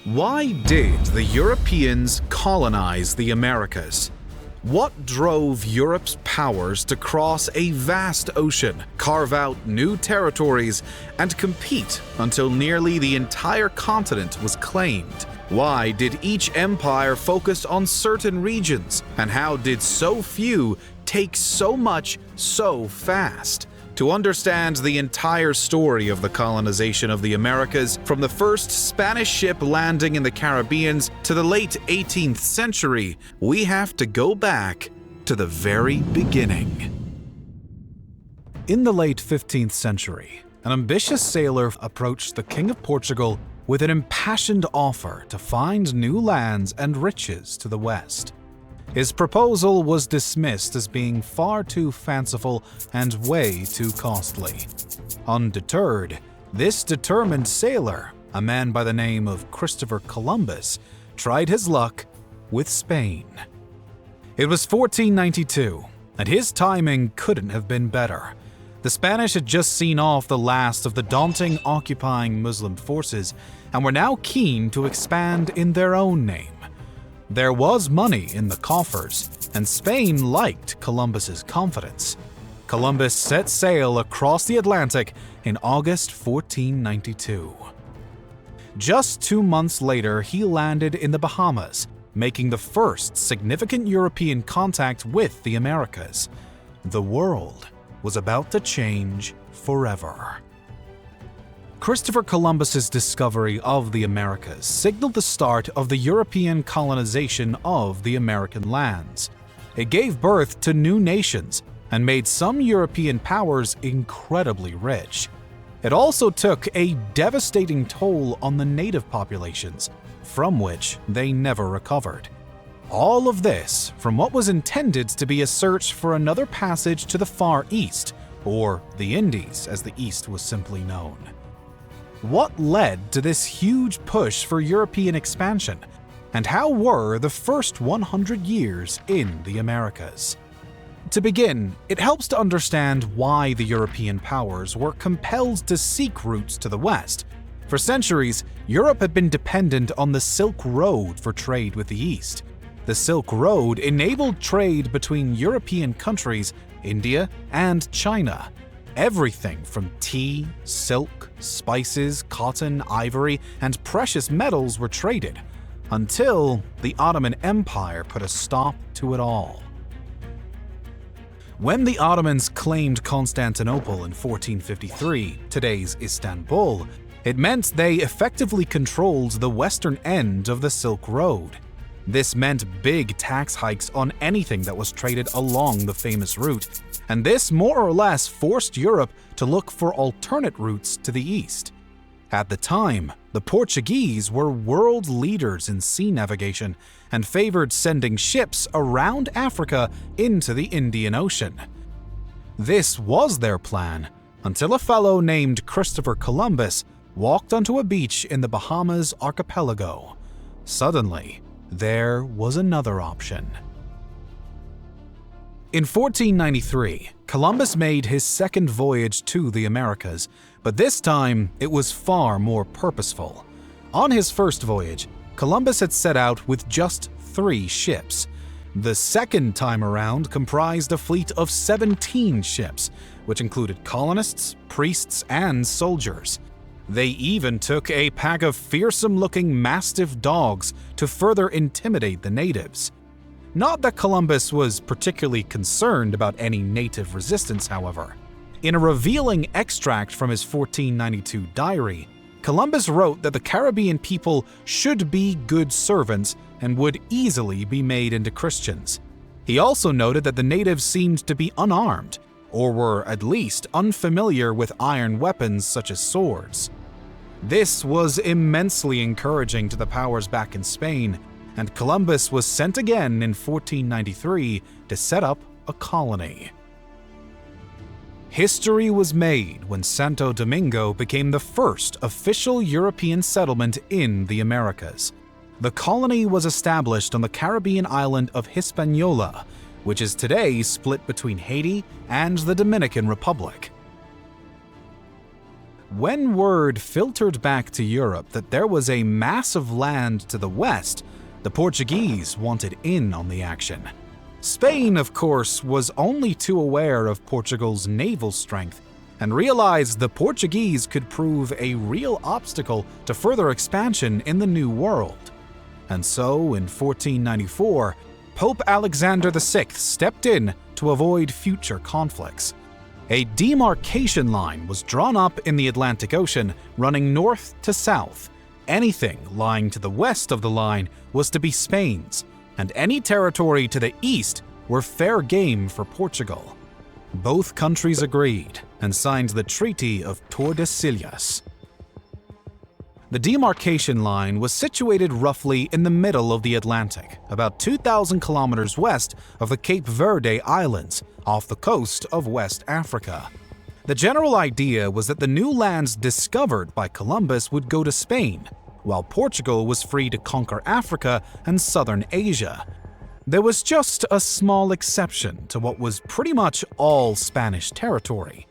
Why did the Europeans colonize the Americas? What drove Europe's powers to cross a vast ocean, carve out new territories, and compete until nearly the entire continent was claimed? Why did each empire focus on certain regions, and how did so few take so much so fast? To understand the entire story of the colonization of the Americas, from the first Spanish ship landing in the Caribbean to the late 18th century, we have to go back to the very beginning. In the late 15th century, an ambitious sailor approached the King of Portugal with an impassioned offer to find new lands and riches to the west. His proposal was dismissed as being far too fanciful and way too costly. Undeterred, this determined sailor, a man by the name of Christopher Columbus, tried his luck with Spain. It was 1492, and his timing couldn't have been better. The Spanish had just seen off the last of the daunting occupying Muslim forces and were now keen to expand in their own name. There was money in the coffers, and Spain liked Columbus's confidence. Columbus set sail across the Atlantic in August 1492. Just 2 months later, he landed in the Bahamas, making the first significant European contact with the Americas. The world was about to change forever. Christopher Columbus's discovery of the Americas signaled the start of the European colonization of the American lands. It gave birth to new nations and made some European powers incredibly rich. It also took a devastating toll on the native populations, from which they never recovered. All of this from what was intended to be a search for another passage to the Far East, or the Indies as the East was simply known. What led to this huge push for European expansion, and how were the first 100 years in the Americas? To begin, it helps to understand why the European powers were compelled to seek routes to the west. For centuries, Europe had been dependent on the Silk Road for trade with the East. The Silk Road enabled trade between European countries, India, and China. Everything from tea, silk, spices, cotton, ivory, and precious metals were traded, until the Ottoman Empire put a stop to it all. When the Ottomans claimed Constantinople in 1453, today's Istanbul, it meant they effectively controlled the western end of the Silk Road. This meant big tax hikes on anything that was traded along the famous route, and this more or less forced Europe to look for alternate routes to the east. At the time, the Portuguese were world leaders in sea navigation and favored sending ships around Africa into the Indian Ocean. This was their plan until a fellow named Christopher Columbus walked onto a beach in the Bahamas archipelago. Suddenly, there was another option. In 1493, Columbus made his second voyage to the Americas, but this time it was far more purposeful. On his first voyage, Columbus had set out with just 3 ships. The second time around comprised a fleet of 17 ships, which included colonists, priests, and soldiers. They even took a pack of fearsome-looking mastiff dogs to further intimidate the natives. Not that Columbus was particularly concerned about any native resistance, however. In a revealing extract from his 1492 diary, Columbus wrote that the Caribbean people should be good servants and would easily be made into Christians. He also noted that the natives seemed to be unarmed, or were at least unfamiliar with iron weapons such as swords. This was immensely encouraging to the powers back in Spain, and Columbus was sent again in 1493 to set up a colony. History was made when Santo Domingo became the first official European settlement in the Americas. The colony was established on the Caribbean island of Hispaniola, which is today split between Haiti and the Dominican Republic. when word filtered back to Europe that there was a mass of land to the west, the Portuguese wanted in on the action. Spain, of course, was only too aware of Portugal's naval strength and realized the Portuguese could prove a real obstacle to further expansion in the New World. And so, in 1494, Pope Alexander VI stepped in to avoid future conflicts. A demarcation line was drawn up in the Atlantic Ocean, running north to south. Anything lying to the west of the line was to be Spain's, and any territory to the east were fair game for Portugal. Both countries agreed and signed the Treaty of Tordesillas. The demarcation line was situated roughly in the middle of the Atlantic, about 2,000 kilometers west of the Cape Verde Islands, off the coast of West Africa. The general idea was that the new lands discovered by Columbus would go to Spain, while Portugal was free to conquer Africa and southern Asia. There was just a small exception to what was pretty much all Spanish territory.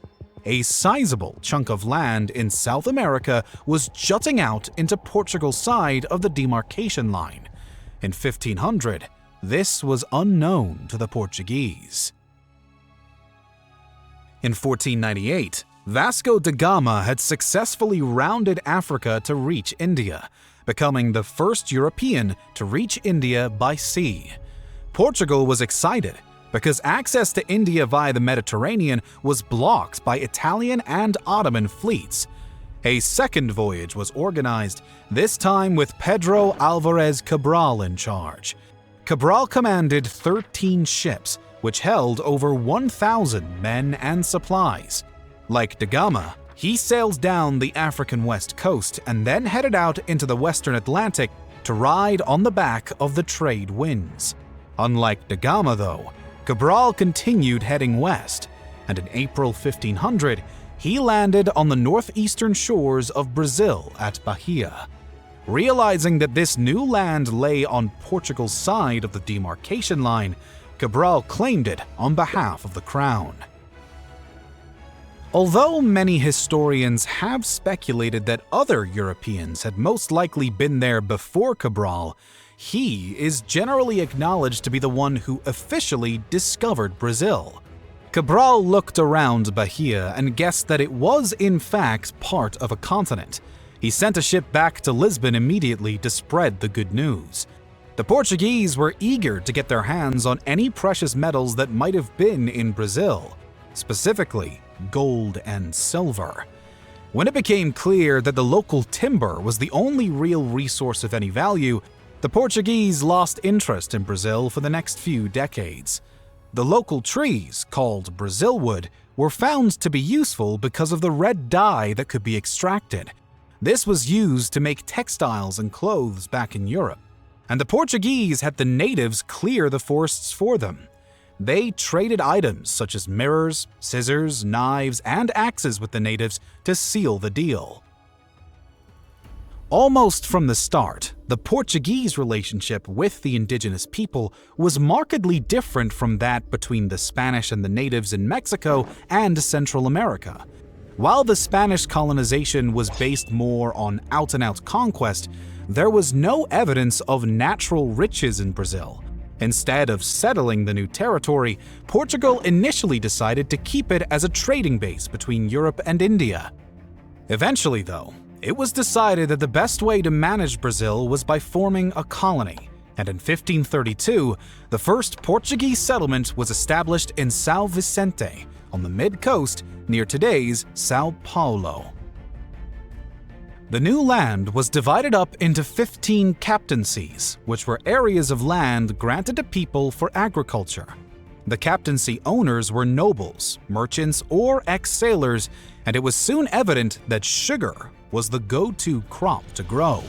A sizable chunk of land in South America was jutting out into Portugal's side of the demarcation line. In 1500, this was unknown to the Portuguese. In 1498, Vasco da Gama had successfully rounded Africa to reach India, becoming the first European to reach India by sea. Portugal was excited because access to India via the Mediterranean was blocked by Italian and Ottoman fleets. A second voyage was organized, this time with Pedro Alvarez Cabral in charge. Cabral commanded 13 ships, which held over 1,000 men and supplies. Like da Gama, he sailed down the African west coast and then headed out into the western Atlantic to ride on the back of the trade winds. Unlike da Gama, though, Cabral continued heading west, and in April 1500, he landed on the northeastern shores of Brazil at Bahia. Realizing that this new land lay on Portugal's side of the demarcation line, Cabral claimed it on behalf of the crown. Although many historians have speculated that other Europeans had most likely been there before Cabral, he is generally acknowledged to be the one who officially discovered Brazil. Cabral looked around Bahia and guessed that it was in fact part of a continent. He sent a ship back to Lisbon immediately to spread the good news. The Portuguese were eager to get their hands on any precious metals that might have been in Brazil, specifically gold and silver. When it became clear that the local timber was the only real resource of any value, the Portuguese lost interest in Brazil for the next few decades. The local trees, called Brazil wood, were found to be useful because of the red dye that could be extracted. This was used to make textiles and clothes back in Europe, and the Portuguese had the natives clear the forests for them. They traded items such as mirrors, scissors, knives, and axes with the natives to seal the deal. Almost from the start, the Portuguese relationship with the indigenous people was markedly different from that between the Spanish and the natives in Mexico and Central America. While the Spanish colonization was based more on out-and-out conquest, there was no evidence of natural riches in Brazil. Instead of settling the new territory, Portugal initially decided to keep it as a trading base between Europe and India. Eventually, though, it was decided that the best way to manage Brazil was by forming a colony, and in 1532, the first Portuguese settlement was established in São Vicente, on the mid-coast near today's São Paulo. The new land was divided up into 15 captaincies, which were areas of land granted to people for agriculture. The captaincy owners were nobles, merchants, or ex-sailors, and it was soon evident that sugar was the go-to crop to grow.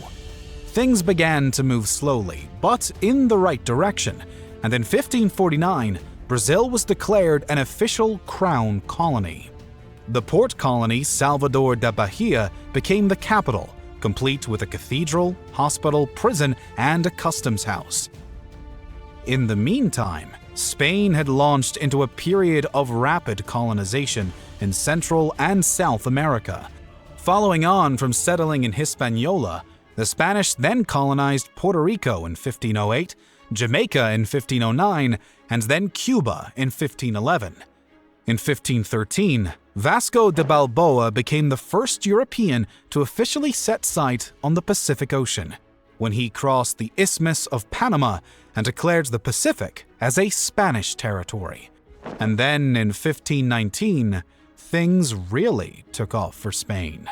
Things began to move slowly, but in the right direction, and in 1549, Brazil was declared an official crown colony. The port colony Salvador da Bahia became the capital, complete with a cathedral, hospital, prison, and a customs house. In the meantime, Spain had launched into a period of rapid colonization in Central and South America. Following on from settling in Hispaniola, the Spanish then colonized Puerto Rico in 1508, Jamaica in 1509, and then Cuba in 1511. In 1513, Vasco de Balboa became the first European to officially set sight on the Pacific Ocean, when he crossed the Isthmus of Panama and declared the Pacific as a Spanish territory. And then in 1519, things really took off for Spain.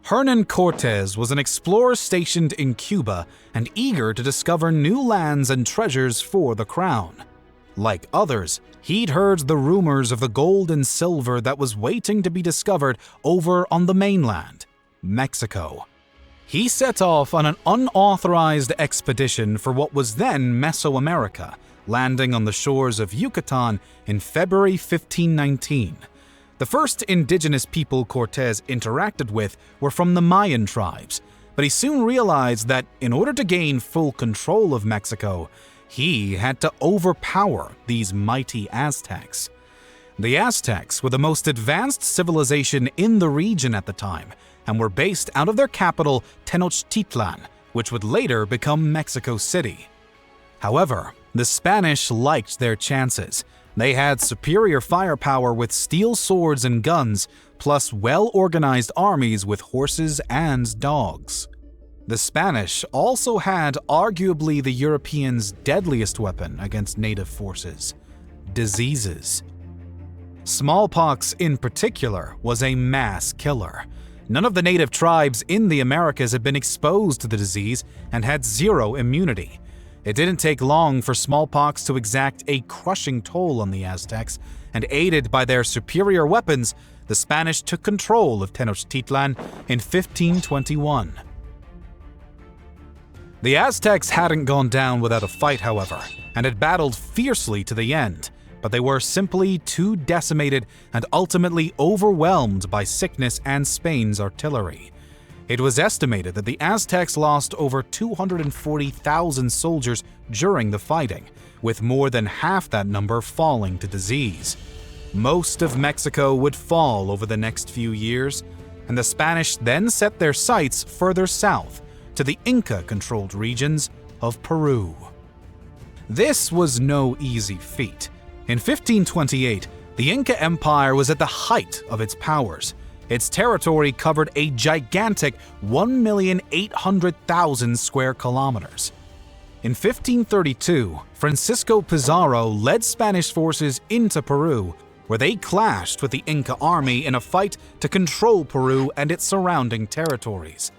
Hernan Cortés was an explorer stationed in Cuba and eager to discover new lands and treasures for the crown. Like others, he'd heard the rumors of the gold and silver that was waiting to be discovered over on the mainland, Mexico. He set off on an unauthorized expedition for what was then Mesoamerica, landing on the shores of Yucatan in February 1519. The first indigenous people Cortés interacted with were from the Mayan tribes, but he soon realized that in order to gain full control of Mexico, he had to overpower these mighty Aztecs. The Aztecs were the most advanced civilization in the region at the time, and were based out of their capital, Tenochtitlan, which would later become Mexico City. However, the Spanish liked their chances. They had superior firepower with steel swords and guns, plus well-organized armies with horses and dogs. The Spanish also had arguably the Europeans' deadliest weapon against native forces: diseases. Smallpox in particular was a mass killer. None of the native tribes in the Americas had been exposed to the disease and had zero immunity. It didn't take long for smallpox to exact a crushing toll on the Aztecs, and aided by their superior weapons, the Spanish took control of Tenochtitlan in 1521. The Aztecs hadn't gone down without a fight, however, and had battled fiercely to the end, but they were simply too decimated and ultimately overwhelmed by sickness and Spain's artillery. It was estimated that the Aztecs lost over 240,000 soldiers during the fighting, with more than half that number falling to disease. Most of Mexico would fall over the next few years, and the Spanish then set their sights further south to the Inca-controlled regions of Peru. This was no easy feat. In 1528, the Inca Empire was at the height of its powers. Its territory covered a gigantic 1,800,000 square kilometers. In 1532, Francisco Pizarro led Spanish forces into Peru, where they clashed with the Inca army in a fight to control Peru and its surrounding territories.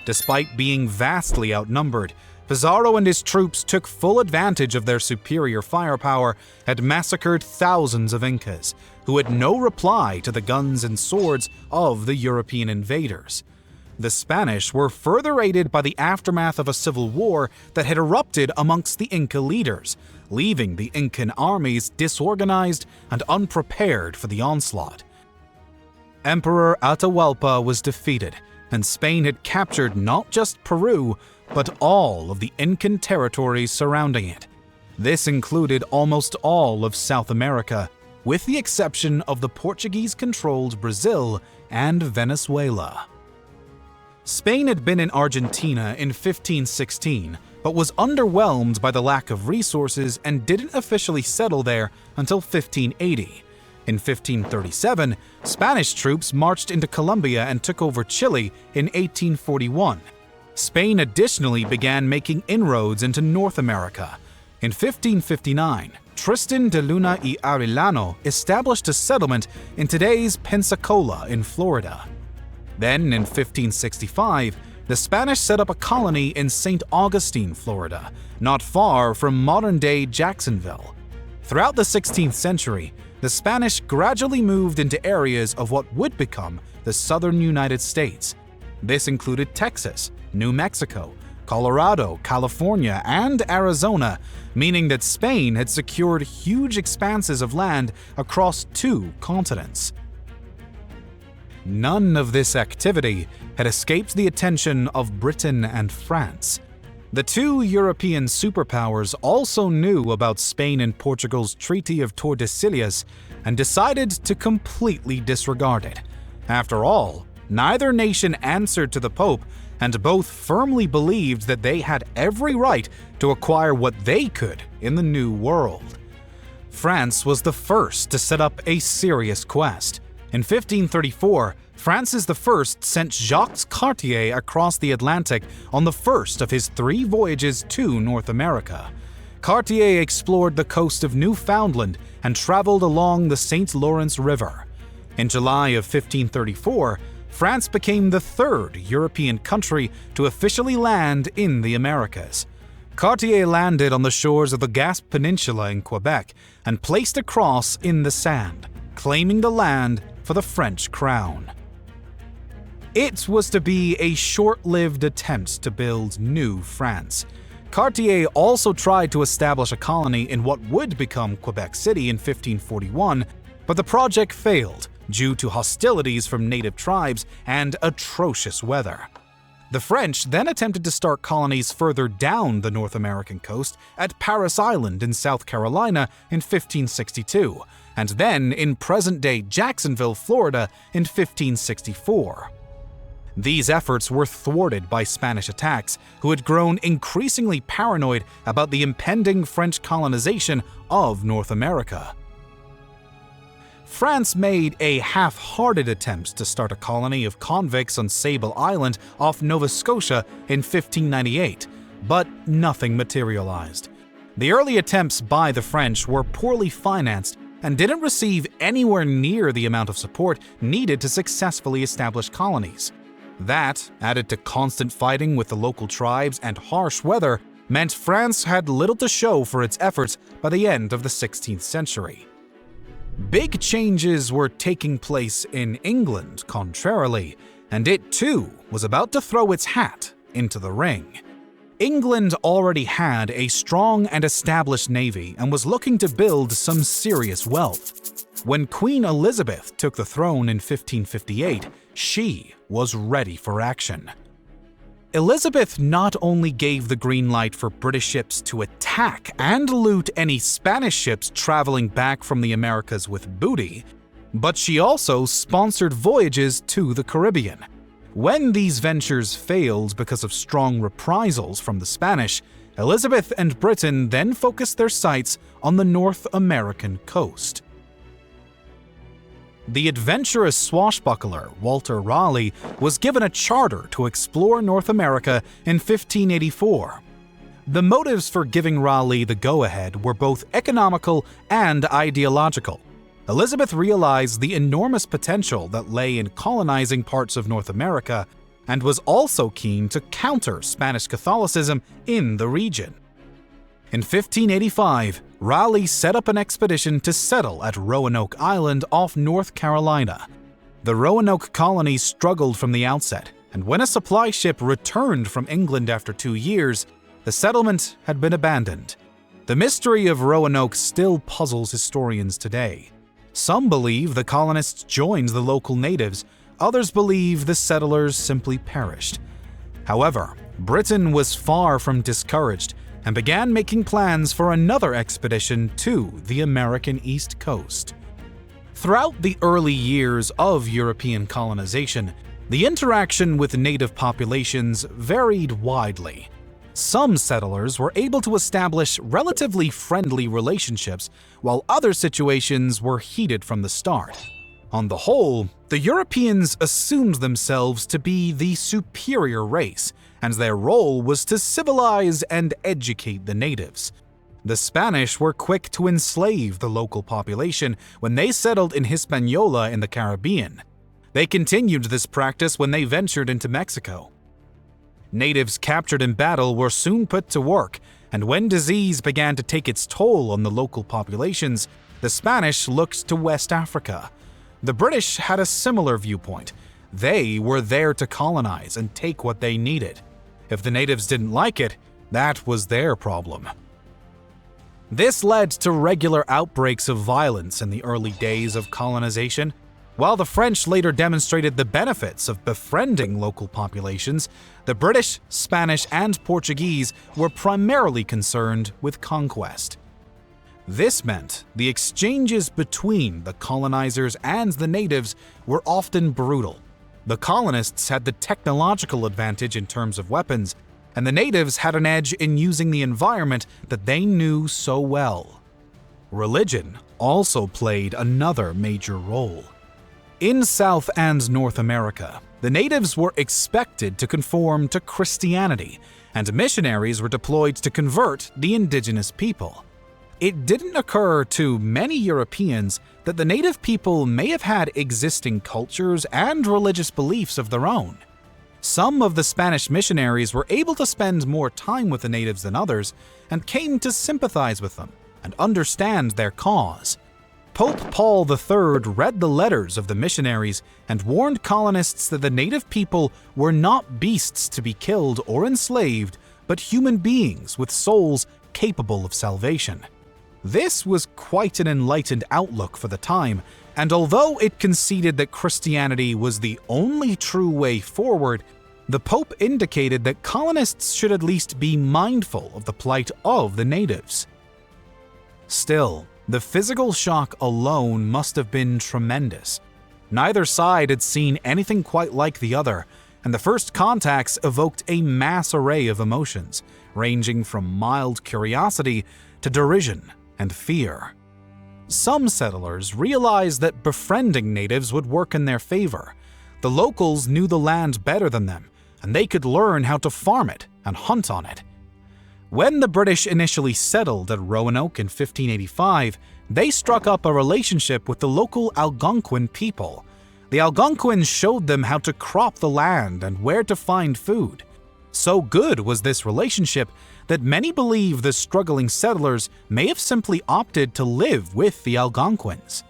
Despite being vastly outnumbered, Pizarro and his troops took full advantage of their superior firepower and massacred thousands of Incas, who had no reply to the guns and swords of the European invaders. The Spanish were further aided by the aftermath of a civil war that had erupted amongst the Inca leaders, leaving the Incan armies disorganized and unprepared for the onslaught. Emperor Atahualpa was defeated, and Spain had captured not just Peru, but all of the Incan territories surrounding it. This included almost all of South America, with the exception of the Portuguese-controlled Brazil and Venezuela. Spain had been in Argentina in 1516, but was underwhelmed by the lack of resources and didn't officially settle there until 1580. In 1537, Spanish troops marched into Colombia and took over Chile in 1841. Spain additionally began making inroads into North America. In 1559, Tristan de Luna y Arellano established a settlement in today's Pensacola in Florida. Then, in 1565, the Spanish set up a colony in St. Augustine, Florida, not far from modern-day Jacksonville. Throughout the 16th century, the Spanish gradually moved into areas of what would become the southern United States. This included Texas, New Mexico, Colorado, California, and Arizona, meaning that Spain had secured huge expanses of land across 2 continents. None of this activity had escaped the attention of Britain and France. The 2 European superpowers also knew about Spain and Portugal's Treaty of Tordesillas and decided to completely disregard it. After all, neither nation answered to the Pope, and both firmly believed that they had every right to acquire what they could in the New World. France was the first to set up a serious quest. In 1534, Francis I sent Jacques Cartier across the Atlantic on the first of his 3 voyages to North America. Cartier explored the coast of Newfoundland and traveled along the St. Lawrence River. In July of 1534, France became the 3rd European country to officially land in the Americas. Cartier landed on the shores of the Gaspe Peninsula in Quebec and placed a cross in the sand, claiming the land for the French crown. It was to be a short-lived attempt to build New France. Cartier also tried to establish a colony in what would become Quebec City in 1541, but the project failed due to hostilities from native tribes and atrocious weather. The French then attempted to start colonies further down the North American coast at Parris Island in South Carolina in 1562, and then in present-day Jacksonville, Florida in 1564. These efforts were thwarted by Spanish attacks, who had grown increasingly paranoid about the impending French colonization of North America. France made a half-hearted attempt to start a colony of convicts on Sable Island off Nova Scotia in 1598, but nothing materialized. The early attempts by the French were poorly financed and didn't receive anywhere near the amount of support needed to successfully establish colonies. That, added to constant fighting with the local tribes and harsh weather, meant France had little to show for its efforts by the end of the 16th century. Big changes were taking place in England, contrarily, and it too was about to throw its hat into the ring. England already had a strong and established navy and was looking to build some serious wealth. When Queen Elizabeth took the throne in 1558, she was ready for action. Elizabeth not only gave the green light for British ships to attack and loot any Spanish ships traveling back from the Americas with booty, but she also sponsored voyages to the Caribbean. When these ventures failed because of strong reprisals from the Spanish, Elizabeth and Britain then focused their sights on the North American coast. The adventurous swashbuckler Walter Raleigh was given a charter to explore North America in 1584. The motives for giving Raleigh the go-ahead were both economical and ideological. Elizabeth realized the enormous potential that lay in colonizing parts of North America and was also keen to counter Spanish Catholicism in the region. In 1585, Raleigh set up an expedition to settle at Roanoke Island off North Carolina. The Roanoke colony struggled from the outset, and when a supply ship returned from England after 2 years, the settlement had been abandoned. The mystery of Roanoke still puzzles historians today. Some believe the colonists joined the local natives, others believe the settlers simply perished. However, Britain was far from discouraged and began making plans for another expedition to the American East Coast. Throughout the early years of European colonization, the interaction with native populations varied widely. Some settlers were able to establish relatively friendly relationships, while other situations were heated from the start. On the whole, the Europeans assumed themselves to be the superior race, and their role was to civilize and educate the natives. The Spanish were quick to enslave the local population when they settled in Hispaniola in the Caribbean. They continued this practice when they ventured into Mexico. Natives captured in battle were soon put to work, and when disease began to take its toll on the local populations, the Spanish looked to West Africa. The British had a similar viewpoint. They were there to colonize and take what they needed. If the natives didn't like it, that was their problem. This led to regular outbreaks of violence in the early days of colonization. While the French later demonstrated the benefits of befriending local populations, the British, Spanish, and Portuguese were primarily concerned with conquest. This meant the exchanges between the colonizers and the natives were often brutal. The colonists had the technological advantage in terms of weapons, and the natives had an edge in using the environment that they knew so well. Religion also played another major role. In South and North America, the natives were expected to conform to Christianity, and missionaries were deployed to convert the indigenous people. It didn't occur to many Europeans that the native people may have had existing cultures and religious beliefs of their own. Some of the Spanish missionaries were able to spend more time with the natives than others and came to sympathize with them and understand their cause. Pope Paul III read the letters of the missionaries and warned colonists that the native people were not beasts to be killed or enslaved, but human beings with souls capable of salvation. This was quite an enlightened outlook for the time, and although it conceded that Christianity was the only true way forward, the Pope indicated that colonists should at least be mindful of the plight of the natives. Still, the physical shock alone must have been tremendous. Neither side had seen anything quite like the other, and the first contacts evoked a mass array of emotions, ranging from mild curiosity to derision and fear. Some settlers realized that befriending natives would work in their favor. The locals knew the land better than them, and they could learn how to farm it and hunt on it. When the British initially settled at Roanoke in 1585, they struck up a relationship with the local Algonquin people. The Algonquins showed them how to crop the land and where to find food. So good was this relationship that many believe the struggling settlers may have simply opted to live with the Algonquins.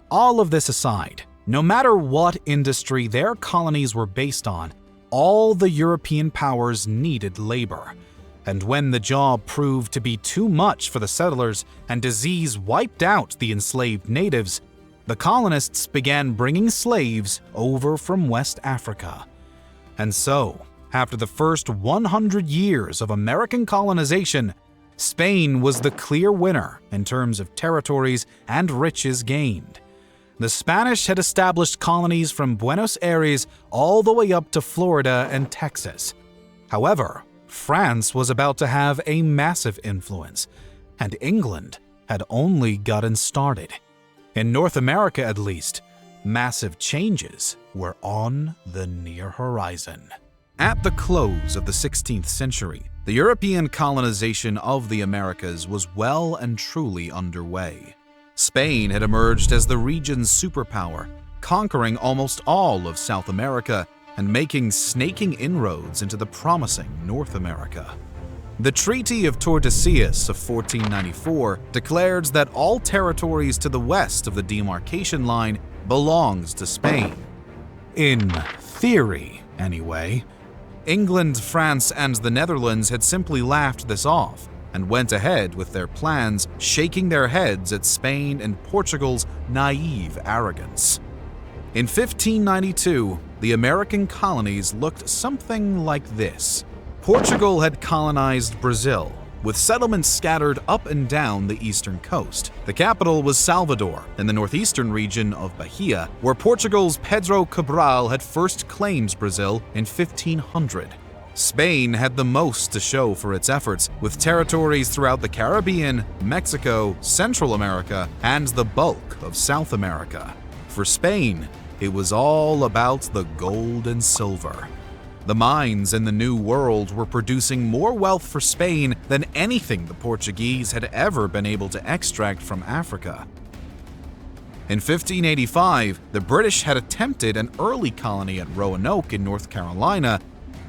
All of this aside, no matter what industry their colonies were based on, all the European powers needed labor. And when the job proved to be too much for the settlers and disease wiped out the enslaved natives, the colonists began bringing slaves over from West Africa. And so, after the first 100 years of American colonization, Spain was the clear winner in terms of territories and riches gained. The Spanish had established colonies from Buenos Aires all the way up to Florida and Texas. However, France was about to have a massive influence, and England had only gotten started. In North America, at least, massive changes were on the near horizon. At the close of the 16th century, the European colonization of the Americas was well and truly underway. Spain had emerged as the region's superpower, conquering almost all of South America and making snaking inroads into the promising North America. The Treaty of Tordesillas of 1494 declared that all territories to the west of the demarcation line belongs to Spain. In theory, anyway. England, France, and the Netherlands had simply laughed this off and went ahead with their plans, shaking their heads at Spain and Portugal's naive arrogance. In 1592, the American colonies looked something like this. Portugal had colonized Brazil, with settlements scattered up and down the eastern coast. The capital was Salvador, in the northeastern region of Bahia, where Portugal's Pedro Cabral had first claimed Brazil in 1500. Spain had the most to show for its efforts, with territories throughout the Caribbean, Mexico, Central America, and the bulk of South America. For Spain, it was all about the gold and silver. The mines in the New World were producing more wealth for Spain than anything the Portuguese had ever been able to extract from Africa. In 1585, the British had attempted an early colony at Roanoke in North Carolina,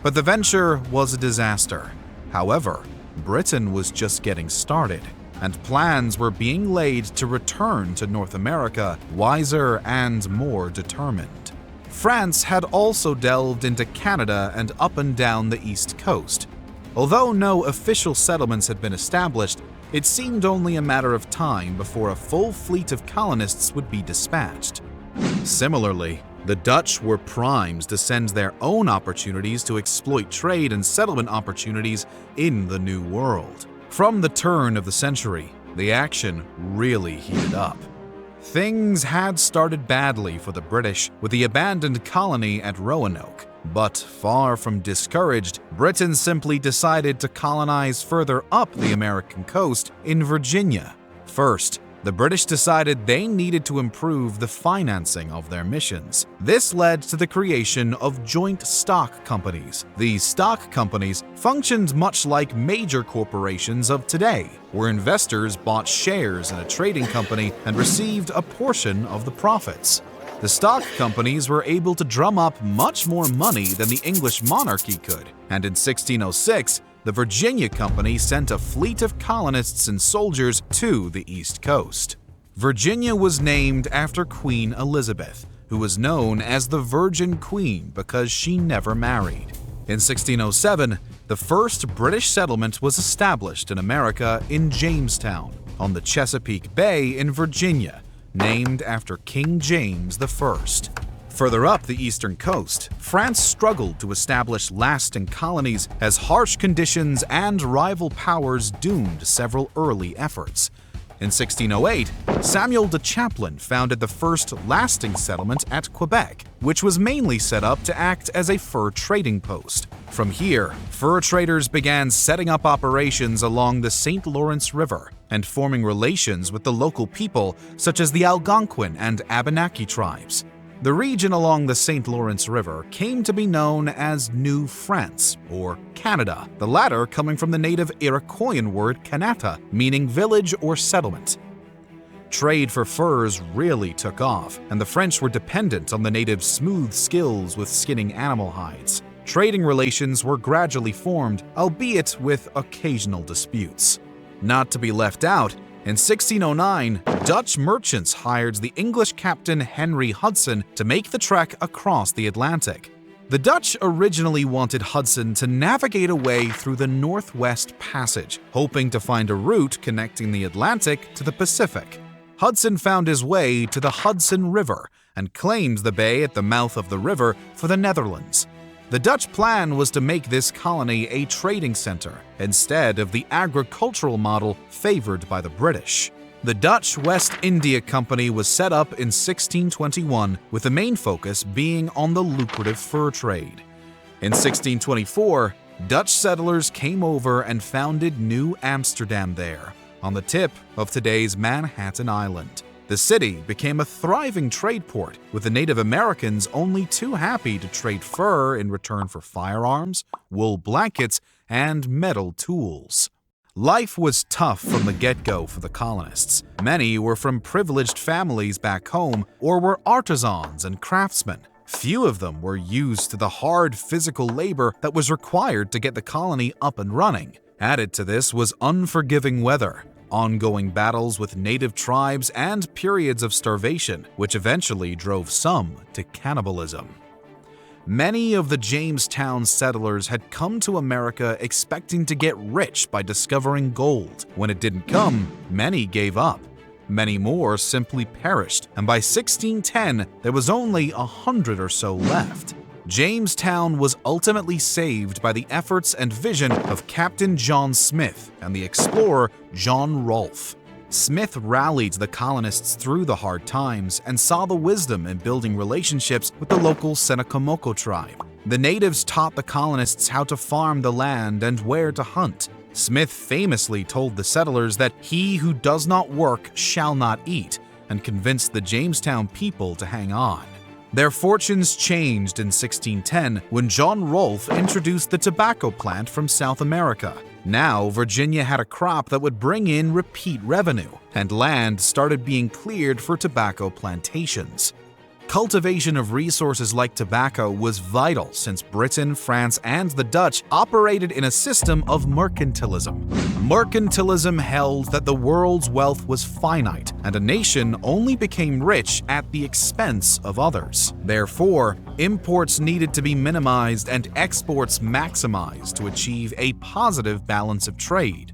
but the venture was a disaster. However, Britain was just getting started, and plans were being laid to return to North America wiser and more determined. France had also delved into Canada and up and down the East Coast. Although no official settlements had been established, it seemed only a matter of time before a full fleet of colonists would be dispatched. Similarly, the Dutch were primed to send their own opportunities to exploit trade and settlement opportunities in the New World. From the turn of the century, the action really heated up. Things had started badly for the British with the abandoned colony at Roanoke, but far from discouraged, Britain simply decided to colonize further up the American coast in Virginia. First, the British decided they needed to improve the financing of their missions. This led to the creation of joint stock companies. These stock companies functioned much like major corporations of today, where investors bought shares in a trading company and received a portion of the profits. The stock companies were able to drum up much more money than the English monarchy could, and in 1606, the Virginia Company sent a fleet of colonists and soldiers to the East Coast. Virginia was named after Queen Elizabeth, who was known as the Virgin Queen because she never married. In 1607, the first British settlement was established in America in Jamestown, on the Chesapeake Bay in Virginia, named after King James I. Further up the eastern coast, France struggled to establish lasting colonies as harsh conditions and rival powers doomed several early efforts. In 1608, Samuel de Champlain founded the first lasting settlement at Quebec, which was mainly set up to act as a fur trading post. From here, fur traders began setting up operations along the St. Lawrence River and forming relations with the local people such as the Algonquin and Abenaki tribes. The region along the St. Lawrence River came to be known as New France, or Canada, the latter coming from the native Iroquoian word Kanata, meaning village or settlement. Trade for furs really took off, and the French were dependent on the natives' smooth skills with skinning animal hides. Trading relations were gradually formed, albeit with occasional disputes. Not to be left out, in 1609, Dutch merchants hired the English captain Henry Hudson to make the trek across the Atlantic. The Dutch originally wanted Hudson to navigate a way through the Northwest Passage, hoping to find a route connecting the Atlantic to the Pacific. Hudson found his way to the Hudson River and claimed the bay at the mouth of the river for the Netherlands. The Dutch plan was to make this colony a trading center instead of the agricultural model favored by the British. The Dutch West India Company was set up in 1621 with the main focus being on the lucrative fur trade. In 1624, Dutch settlers came over and founded New Amsterdam there, on the tip of today's Manhattan Island. The city became a thriving trade port, with the Native Americans only too happy to trade fur in return for firearms, wool blankets, and metal tools. Life was tough from the get-go for the colonists. Many were from privileged families back home or were artisans and craftsmen. Few of them were used to the hard physical labor that was required to get the colony up and running. Added to this was unforgiving weather, ongoing battles with native tribes, and periods of starvation, which eventually drove some to cannibalism. Many of the Jamestown settlers had come to America expecting to get rich by discovering gold. When it didn't come, many gave up. Many more simply perished, and by 1610, there was only 100 or so left. Jamestown was ultimately saved by the efforts and vision of Captain John Smith and the explorer John Rolfe. Smith rallied the colonists through the hard times and saw the wisdom in building relationships with the local Senecamoco tribe. The natives taught the colonists how to farm the land and where to hunt. Smith famously told the settlers that he who does not work shall not eat, and convinced the Jamestown people to hang on. Their fortunes changed in 1610 when John Rolfe introduced the tobacco plant from South America. Now, Virginia had a crop that would bring in repeat revenue, and land started being cleared for tobacco plantations. Cultivation of resources like tobacco was vital since Britain, France, and the Dutch operated in a system of mercantilism. Mercantilism held that the world's wealth was finite, and a nation only became rich at the expense of others. Therefore, imports needed to be minimized and exports maximized to achieve a positive balance of trade.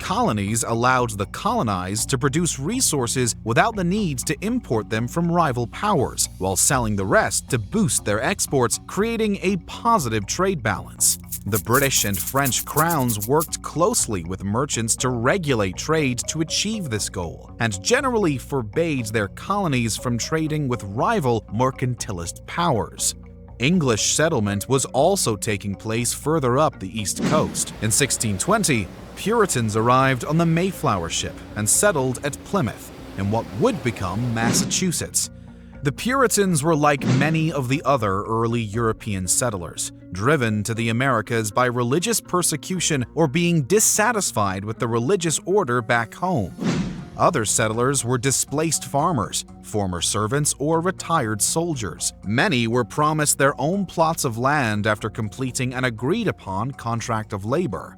Colonies allowed the colonized to produce resources without the need to import them from rival powers, while selling the rest to boost their exports, creating a positive trade balance. The British and French crowns worked closely with merchants to regulate trade to achieve this goal, and generally forbade their colonies from trading with rival mercantilist powers. English settlement was also taking place further up the east coast. In 1620, Puritans arrived on the Mayflower ship and settled at Plymouth, in what would become Massachusetts. The Puritans were like many of the other early European settlers, driven to the Americas by religious persecution or being dissatisfied with the religious order back home. Other settlers were displaced farmers, former servants, or retired soldiers. Many were promised their own plots of land after completing an agreed-upon contract of labor.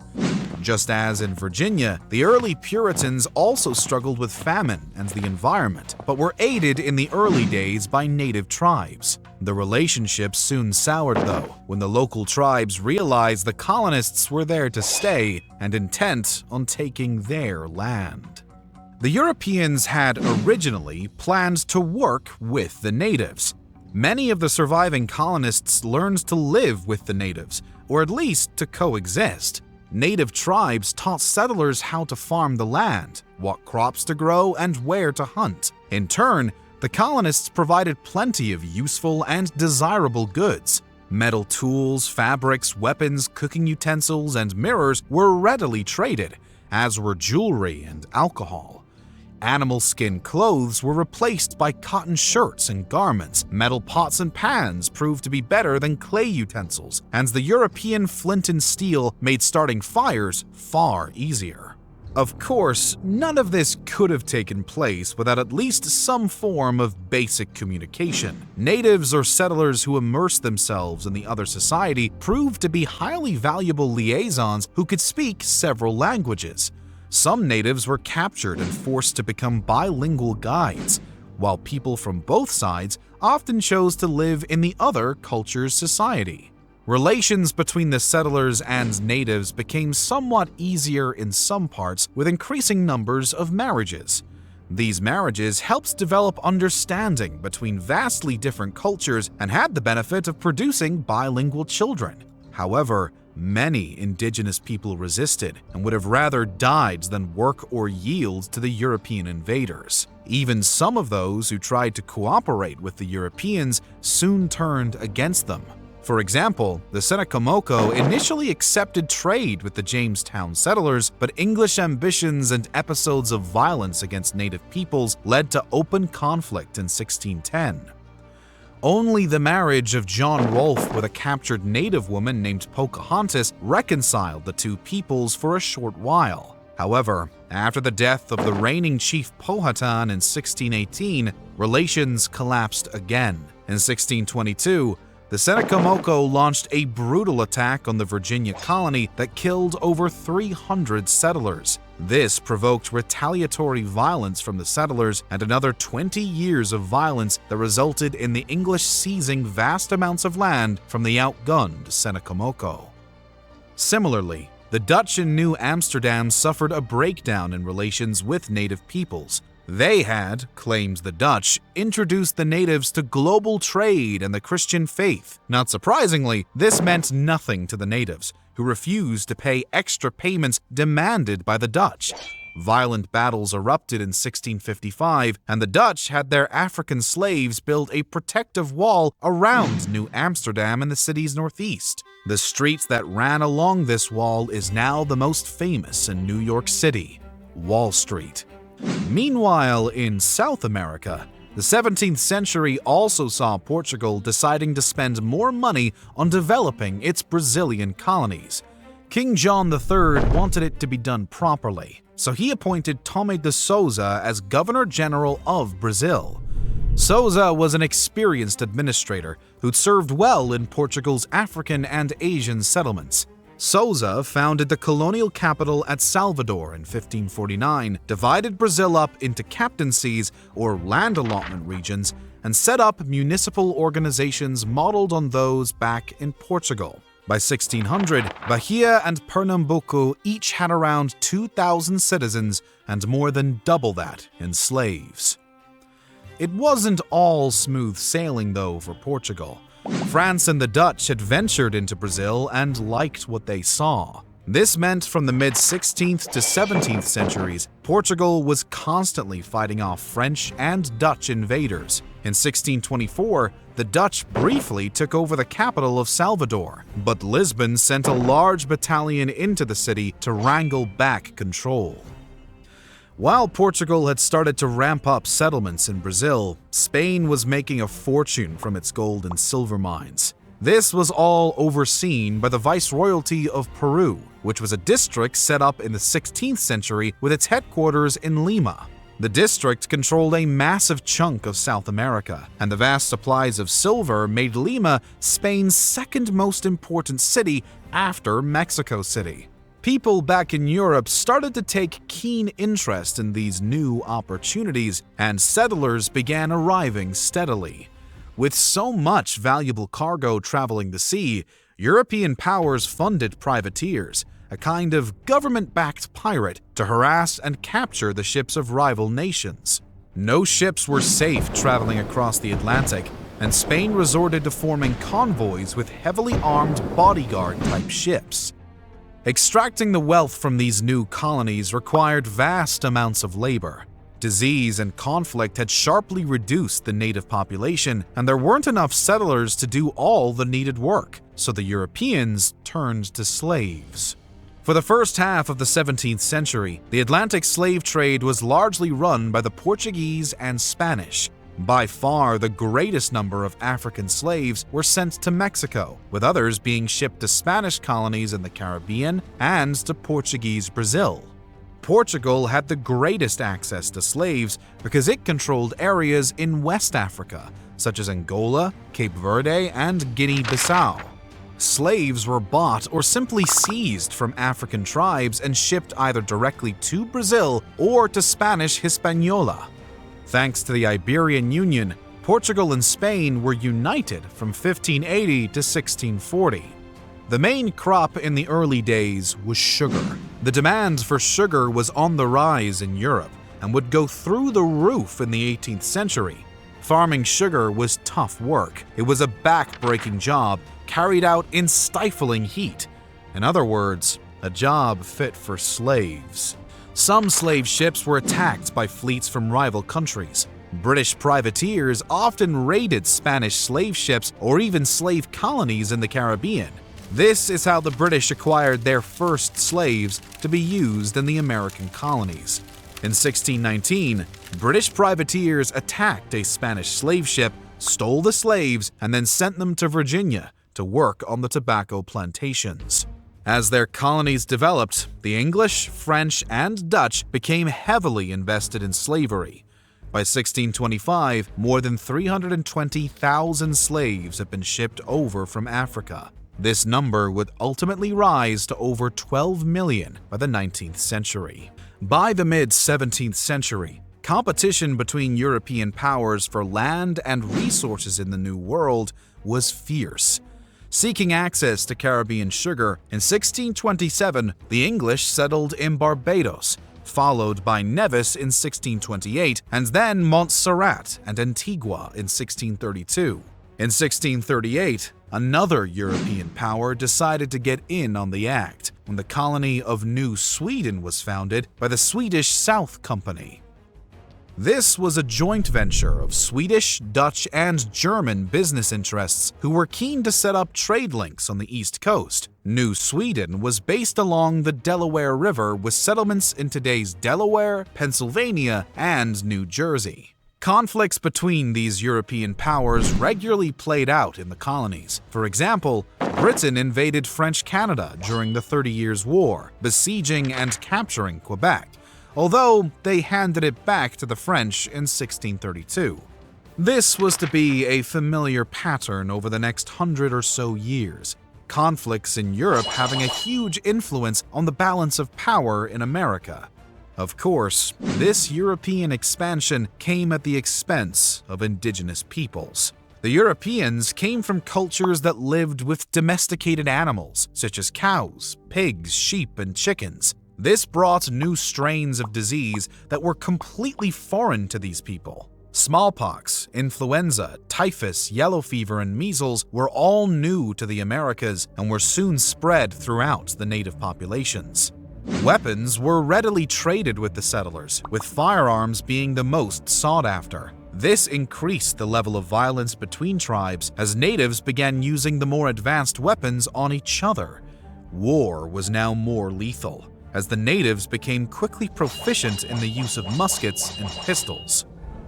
Just as in Virginia, the early Puritans also struggled with famine and the environment, but were aided in the early days by native tribes. The relationship soon soured, though, when the local tribes realized the colonists were there to stay and intent on taking their land. The Europeans had originally planned to work with the natives. Many of the surviving colonists learned to live with the natives, or at least to coexist. Native tribes taught settlers how to farm the land, what crops to grow, and where to hunt. In turn, the colonists provided plenty of useful and desirable goods. Metal tools, fabrics, weapons, cooking utensils, and mirrors were readily traded, as were jewelry and alcohol. Animal skin clothes were replaced by cotton shirts and garments. Metal pots and pans proved to be better than clay utensils, and the European flint and steel made starting fires far easier. Of course, none of this could have taken place without at least some form of basic communication. Natives or settlers who immersed themselves in the other society proved to be highly valuable liaisons who could speak several languages. Some natives were captured and forced to become bilingual guides, while people from both sides often chose to live in the other culture's society. Relations between the settlers and natives became somewhat easier in some parts with increasing numbers of marriages. These marriages helped develop understanding between vastly different cultures and had the benefit of producing bilingual children. However, many indigenous people resisted and would have rather died than work or yield to the European invaders. Even some of those who tried to cooperate with the Europeans soon turned against them. For example, the Senecamoco initially accepted trade with the Jamestown settlers, but English ambitions and episodes of violence against native peoples led to open conflict in 1610. Only the marriage of John Rolfe with a captured native woman named Pocahontas reconciled the two peoples for a short while. However, after the death of the reigning chief Powhatan in 1618, relations collapsed again. In 1622, the Senecamoco launched a brutal attack on the Virginia colony that killed over 300 settlers. This provoked retaliatory violence from the settlers and another 20 years of violence that resulted in the English seizing vast amounts of land from the outgunned Senecamoco. Similarly, the Dutch in New Amsterdam suffered a breakdown in relations with native peoples. They had, claims the Dutch, introduced the natives to global trade and the Christian faith. Not surprisingly, this meant nothing to the natives, who refused to pay extra payments demanded by the Dutch. Violent battles erupted in 1655, and the Dutch had their African slaves build a protective wall around New Amsterdam in the city's northeast. The street that ran along this wall is now the most famous in New York City, Wall Street. Meanwhile, in South America, the 17th century also saw Portugal deciding to spend more money on developing its Brazilian colonies. King John III wanted it to be done properly, so he appointed Tomé de Souza as Governor-General of Brazil. Souza was an experienced administrator who'd served well in Portugal's African and Asian settlements. Souza founded the colonial capital at Salvador in 1549, divided Brazil up into captaincies or land allotment regions, and set up municipal organizations modeled on those back in Portugal. By 1600, Bahia and Pernambuco each had around 2,000 citizens and more than double that in slaves. It wasn't all smooth sailing, though, for Portugal. France and the Dutch had ventured into Brazil and liked what they saw. This meant from the mid-16th to 17th centuries, Portugal was constantly fighting off French and Dutch invaders. In 1624, the Dutch briefly took over the capital of Salvador, but Lisbon sent a large battalion into the city to wrangle back control. While Portugal had started to ramp up settlements in Brazil, Spain was making a fortune from its gold and silver mines. This was all overseen by the Viceroyalty of Peru, which was a district set up in the 16th century with its headquarters in Lima. The district controlled a massive chunk of South America, and the vast supplies of silver made Lima Spain's second most important city after Mexico City. People back in Europe started to take keen interest in these new opportunities, and settlers began arriving steadily. With so much valuable cargo traveling the sea, European powers funded privateers, a kind of government-backed pirate, to harass and capture the ships of rival nations. No ships were safe traveling across the Atlantic, and Spain resorted to forming convoys with heavily armed bodyguard-type ships. Extracting the wealth from these new colonies required vast amounts of labor. Disease and conflict had sharply reduced the native population, and there weren't enough settlers to do all the needed work, so the Europeans turned to slaves. For the first half of the 17th century, the Atlantic slave trade was largely run by the Portuguese and Spanish. By far, the greatest number of African slaves were sent to Mexico, with others being shipped to Spanish colonies in the Caribbean and to Portuguese Brazil. Portugal had the greatest access to slaves because it controlled areas in West Africa, such as Angola, Cape Verde, and Guinea-Bissau. Slaves were bought or simply seized from African tribes and shipped either directly to Brazil or to Spanish Hispaniola. Thanks to the Iberian Union, Portugal and Spain were united from 1580 to 1640. The main crop in the early days was sugar. The demand for sugar was on the rise in Europe and would go through the roof in the 18th century. Farming sugar was tough work. It was a back-breaking job carried out in stifling heat. In other words, a job fit for slaves. Some slave ships were attacked by fleets from rival countries. British privateers often raided Spanish slave ships or even slave colonies in the Caribbean. This is how the British acquired their first slaves to be used in the American colonies. In 1619, British privateers attacked a Spanish slave ship, stole the slaves, and then sent them to Virginia to work on the tobacco plantations. As their colonies developed, the English, French, and Dutch became heavily invested in slavery. By 1625, more than 320,000 slaves had been shipped over from Africa. This number would ultimately rise to over 12 million by the 19th century. By the mid-17th century, competition between European powers for land and resources in the New World was fierce. Seeking access to Caribbean sugar, in 1627, the English settled in Barbados, followed by Nevis in 1628, and then Montserrat and Antigua in 1632. In 1638, another European power decided to get in on the act when the colony of New Sweden was founded by the Swedish South Company. This was a joint venture of Swedish, Dutch, and German business interests who were keen to set up trade links on the East Coast. New Sweden was based along the Delaware River with settlements in today's Delaware, Pennsylvania, and New Jersey. Conflicts between these European powers regularly played out in the colonies. For example, Britain invaded French Canada during the 30 Years' War, besieging and capturing Quebec, although they handed it back to the French in 1632. This was to be a familiar pattern over the next 100 or so years, conflicts in Europe having a huge influence on the balance of power in America. Of course, this European expansion came at the expense of indigenous peoples. The Europeans came from cultures that lived with domesticated animals, such as cows, pigs, sheep, and chickens. This brought new strains of disease that were completely foreign to these people. Smallpox, influenza, typhus, yellow fever, and measles were all new to the Americas and were soon spread throughout the native populations. Weapons were readily traded with the settlers, with firearms being the most sought after. This increased the level of violence between tribes as natives began using the more advanced weapons on each other. War was now more lethal, as the natives became quickly proficient in the use of muskets and pistols.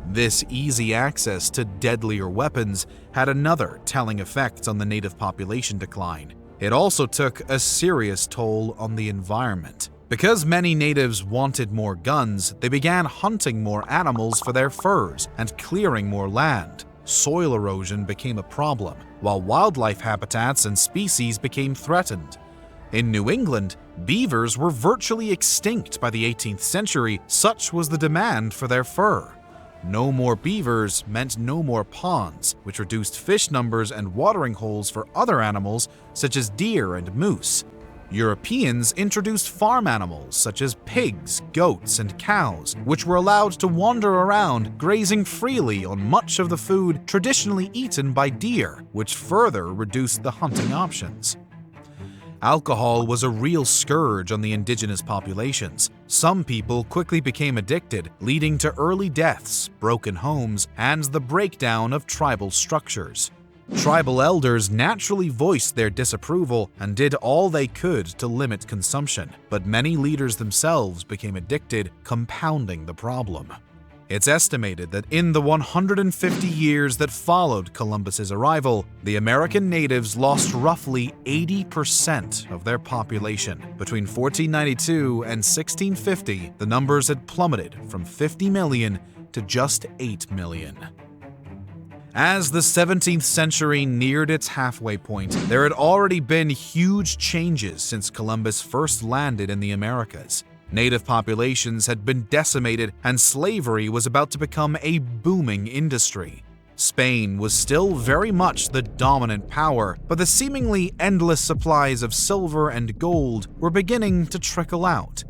This easy access to deadlier weapons had another telling effect on the native population decline. It also took a serious toll on the environment. Because many natives wanted more guns, they began hunting more animals for their furs and clearing more land. Soil erosion became a problem, while wildlife habitats and species became threatened. In New England, beavers were virtually extinct by the 18th century, such was the demand for their fur. No more beavers meant no more ponds, which reduced fish numbers and watering holes for other animals such as deer and moose. Europeans introduced farm animals such as pigs, goats, and cows, which were allowed to wander around, grazing freely on much of the food traditionally eaten by deer, which further reduced the hunting options. Alcohol was a real scourge on the indigenous populations. Some people quickly became addicted, leading to early deaths, broken homes, and the breakdown of tribal structures. Tribal elders naturally voiced their disapproval and did all they could to limit consumption, but many leaders themselves became addicted, compounding the problem. It's estimated that in the 150 years that followed Columbus's arrival, the American natives lost roughly 80% of their population. Between 1492 and 1650, the numbers had plummeted from 50 million to just 8 million. As the 17th century neared its halfway point, there had already been huge changes since Columbus first landed in the Americas. Native populations had been decimated, and slavery was about to become a booming industry. Spain was still very much the dominant power, but the seemingly endless supplies of silver and gold were beginning to trickle out.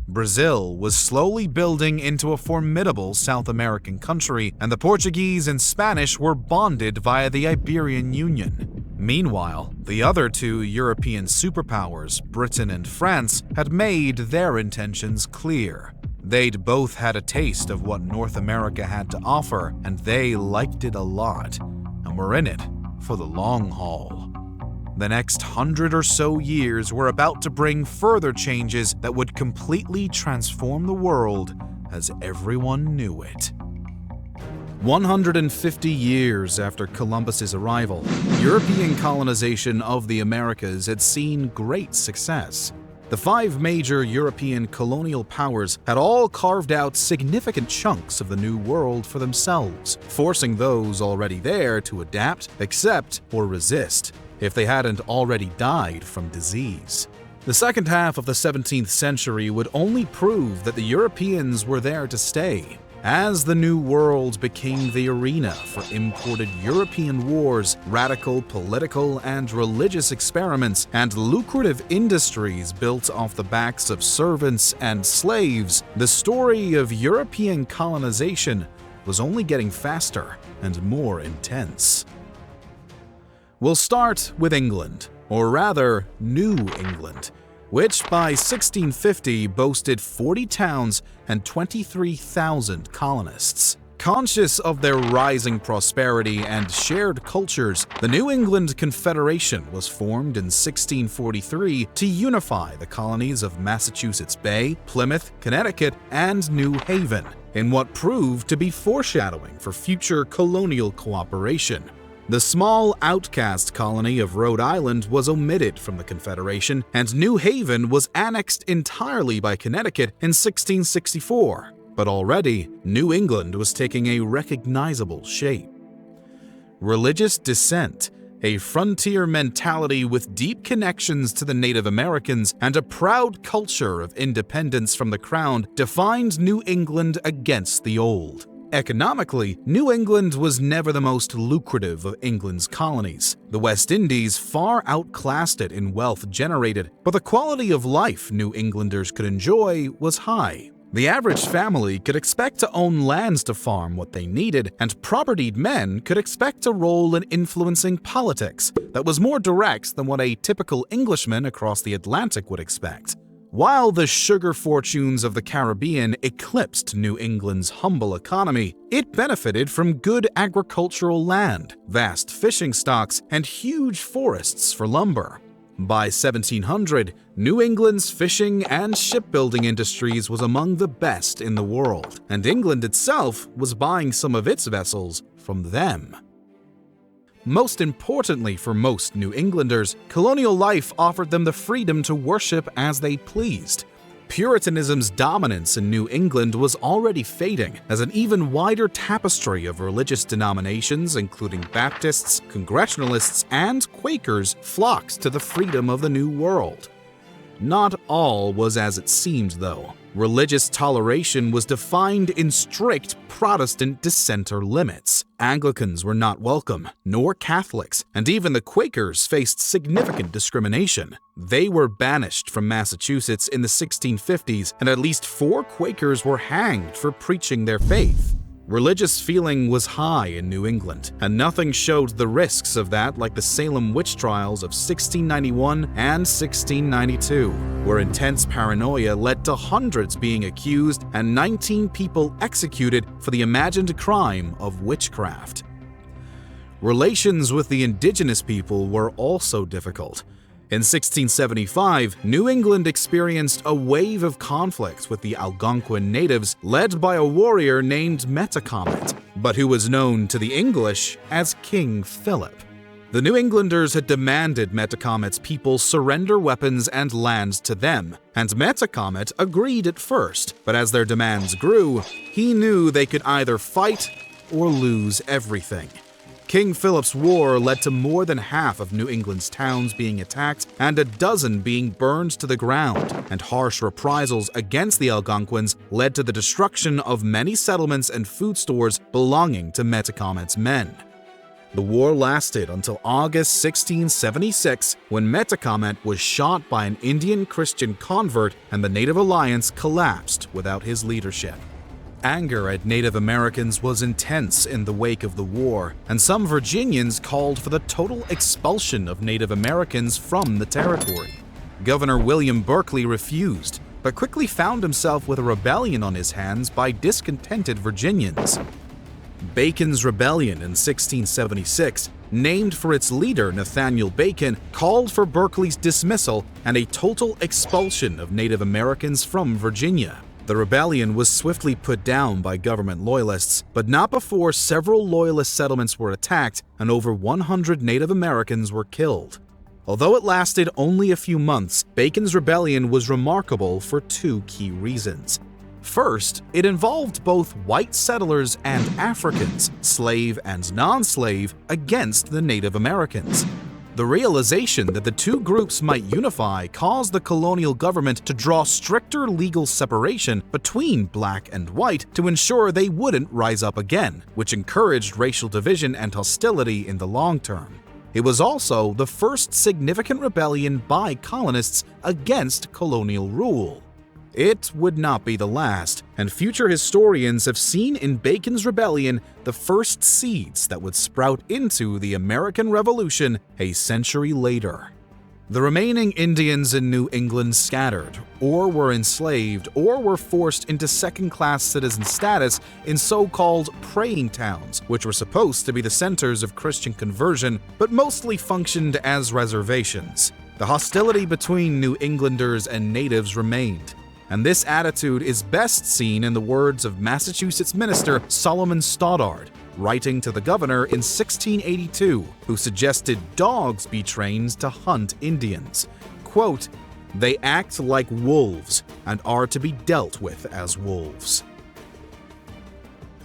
Brazil was slowly building into a formidable South American country, and the Portuguese and Spanish were bonded via the Iberian Union. Meanwhile, the other two European superpowers, Britain and France, had made their intentions clear. They'd both had a taste of what North America had to offer, and they liked it a lot, and were in it for the long haul. The next 100 or so years were about to bring further changes that would completely transform the world as everyone knew it. 150 years after Columbus's arrival, European colonization of the Americas had seen great success. The 5 major European colonial powers had all carved out significant chunks of the New World for themselves, forcing those already there to adapt, accept, or resist, if they hadn't already died from disease. The second half of the 17th century would only prove that the Europeans were there to stay. As the New World became the arena for imported European wars, radical political and religious experiments, and lucrative industries built off the backs of servants and slaves, the story of European colonization was only getting faster and more intense. We'll start with England, or rather, New England, which by 1650 boasted 40 towns and 23,000 colonists. Conscious of their rising prosperity and shared cultures, the New England Confederation was formed in 1643 to unify the colonies of Massachusetts Bay, Plymouth, Connecticut, and New Haven, in what proved to be foreshadowing for future colonial cooperation. The small outcast colony of Rhode Island was omitted from the Confederation, and New Haven was annexed entirely by Connecticut in 1664. But already, New England was taking a recognizable shape. Religious dissent, a frontier mentality with deep connections to the Native Americans, and a proud culture of independence from the crown defined New England against the old. Economically, New England was never the most lucrative of England's colonies. The West Indies far outclassed it in wealth generated, but the quality of life New Englanders could enjoy was high. The average family could expect to own lands to farm what they needed, and propertied men could expect a role in influencing politics that was more direct than what a typical Englishman across the Atlantic would expect. While the sugar fortunes of the Caribbean eclipsed New England's humble economy, it benefited from good agricultural land, vast fishing stocks, and huge forests for lumber. By 1700, New England's fishing and shipbuilding industries was among the best in the world, and England itself was buying some of its vessels from them. Most importantly for most New Englanders, colonial life offered them the freedom to worship as they pleased. Puritanism's dominance in New England was already fading as an even wider tapestry of religious denominations, including Baptists, Congregationalists, and Quakers, flocked to the freedom of the New World. Not all was as it seemed, though. Religious toleration was defined in strict Protestant dissenter limits. Anglicans were not welcome, nor Catholics, and even the Quakers faced significant discrimination. They were banished from Massachusetts in the 1650s, and at least 4 Quakers were hanged for preaching their faith. Religious feeling was high in New England, and nothing showed the risks of that like the Salem witch trials of 1691 and 1692, where intense paranoia led to hundreds being accused and 19 people executed for the imagined crime of witchcraft. Relations with the indigenous people were also difficult. In 1675, New England experienced a wave of conflict with the Algonquin natives led by a warrior named Metacomet, but who was known to the English as King Philip. The New Englanders had demanded Metacomet's people surrender weapons and lands to them, and Metacomet agreed at first, but as their demands grew, he knew they could either fight or lose everything. King Philip's war led to more than half of New England's towns being attacked and a dozen being burned to the ground, and harsh reprisals against the Algonquins led to the destruction of many settlements and food stores belonging to Metacomet's men. The war lasted until August 1676, when Metacomet was shot by an Indian Christian convert and the Native Alliance collapsed without his leadership. Anger at Native Americans was intense in the wake of the war, and some Virginians called for the total expulsion of Native Americans from the territory. Governor William Berkeley refused, but quickly found himself with a rebellion on his hands by discontented Virginians. Bacon's Rebellion in 1676, named for its leader Nathaniel Bacon, called for Berkeley's dismissal and a total expulsion of Native Americans from Virginia. The rebellion was swiftly put down by government loyalists, but not before several loyalist settlements were attacked and over 100 Native Americans were killed. Although it lasted only a few months, Bacon's rebellion was remarkable for 2 key reasons. First, it involved both white settlers and Africans, slave and non-slave, against the Native Americans. The realization that the 2 groups might unify caused the colonial government to draw stricter legal separation between black and white to ensure they wouldn't rise up again, which encouraged racial division and hostility in the long term. It was also the first significant rebellion by colonists against colonial rule. It would not be the last, and future historians have seen in Bacon's Rebellion the first seeds that would sprout into the American Revolution a century later. The remaining Indians in New England scattered, or were enslaved, or were forced into second-class citizen status in so-called praying towns, which were supposed to be the centers of Christian conversion, but mostly functioned as reservations. The hostility between New Englanders and natives remained, and this attitude is best seen in the words of Massachusetts minister Solomon Stoddard, writing to the governor in 1682, who suggested dogs be trained to hunt Indians. Quote, "They act like wolves and are to be dealt with as wolves."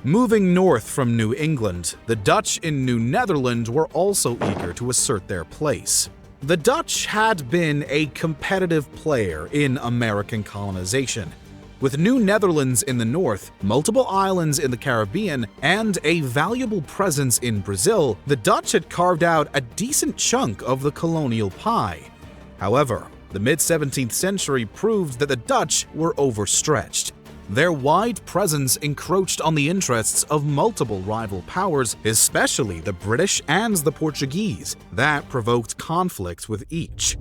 Moving north from New England, the Dutch in New Netherland were also eager to assert their place. The Dutch had been a competitive player in American colonization. With New Netherlands in the north, multiple islands in the Caribbean, and a valuable presence in Brazil, the Dutch had carved out a decent chunk of the colonial pie. However, the mid-17th century proved that the Dutch were overstretched. Their wide presence encroached on the interests of multiple rival powers, especially the British and the Portuguese, that provoked conflict with each.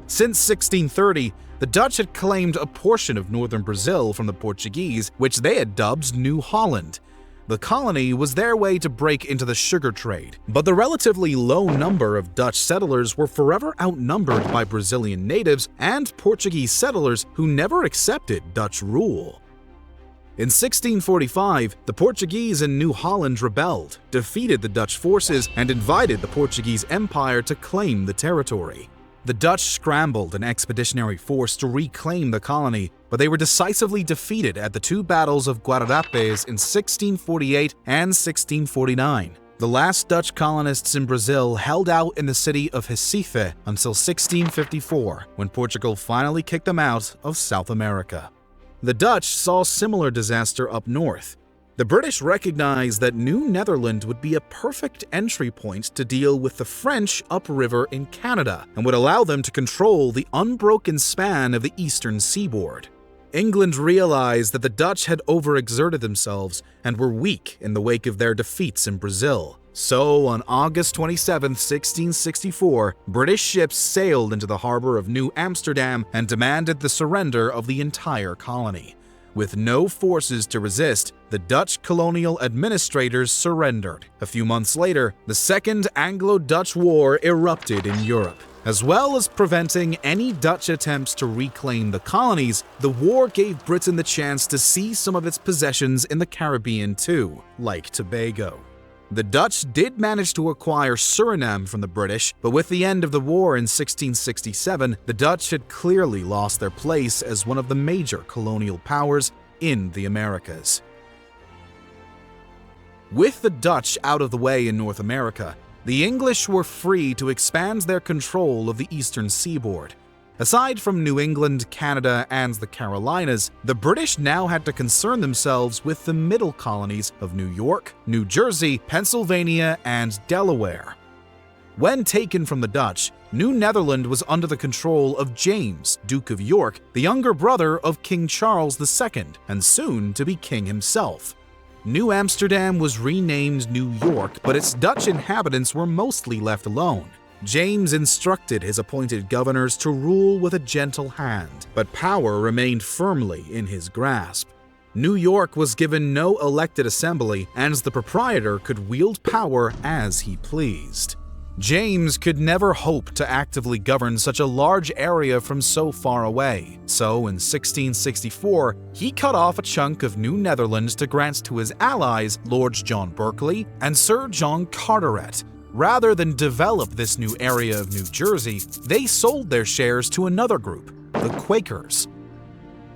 Since 1630, the Dutch had claimed a portion of northern Brazil from the Portuguese, which they had dubbed New Holland. The colony was their way to break into the sugar trade, but the relatively low number of Dutch settlers were forever outnumbered by Brazilian natives and Portuguese settlers who never accepted Dutch rule. In 1645, the Portuguese in New Holland rebelled, defeated the Dutch forces, and invited the Portuguese Empire to claim the territory. The Dutch scrambled an expeditionary force to reclaim the colony, but they were decisively defeated at the two battles of Guararapes in 1648 and 1649. The last Dutch colonists in Brazil held out in the city of Recife until 1654, when Portugal finally kicked them out of South America. The Dutch saw similar disaster up north. The British recognized that New Netherland would be a perfect entry point to deal with the French upriver in Canada and would allow them to control the unbroken span of the eastern seaboard. England realized that the Dutch had overexerted themselves and were weak in the wake of their defeats in Brazil. So, on August 27, 1664, British ships sailed into the harbor of New Amsterdam and demanded the surrender of the entire colony. With no forces to resist, the Dutch colonial administrators surrendered. A few months later, the Second Anglo-Dutch War erupted in Europe. As well as preventing any Dutch attempts to reclaim the colonies, the war gave Britain the chance to seize some of its possessions in the Caribbean too, like Tobago. The Dutch did manage to acquire Suriname from the British, but with the end of the war in 1667, the Dutch had clearly lost their place as one of the major colonial powers in the Americas. With the Dutch out of the way in North America, the English were free to expand their control of the eastern seaboard. Aside from New England, Canada, and the Carolinas, the British now had to concern themselves with the middle colonies of New York, New Jersey, Pennsylvania, and Delaware. When taken from the Dutch, New Netherland was under the control of James, Duke of York, the younger brother of King Charles II, and soon to be king himself. New Amsterdam was renamed New York, but its Dutch inhabitants were mostly left alone. James instructed his appointed governors to rule with a gentle hand, but power remained firmly in his grasp. New York was given no elected assembly, and the proprietor could wield power as he pleased. James could never hope to actively govern such a large area from so far away, so in 1664, he cut off a chunk of New Netherlands to grant to his allies Lords John Berkeley and Sir John Carteret. Rather than develop this new area of New Jersey, they sold their shares to another group, the Quakers.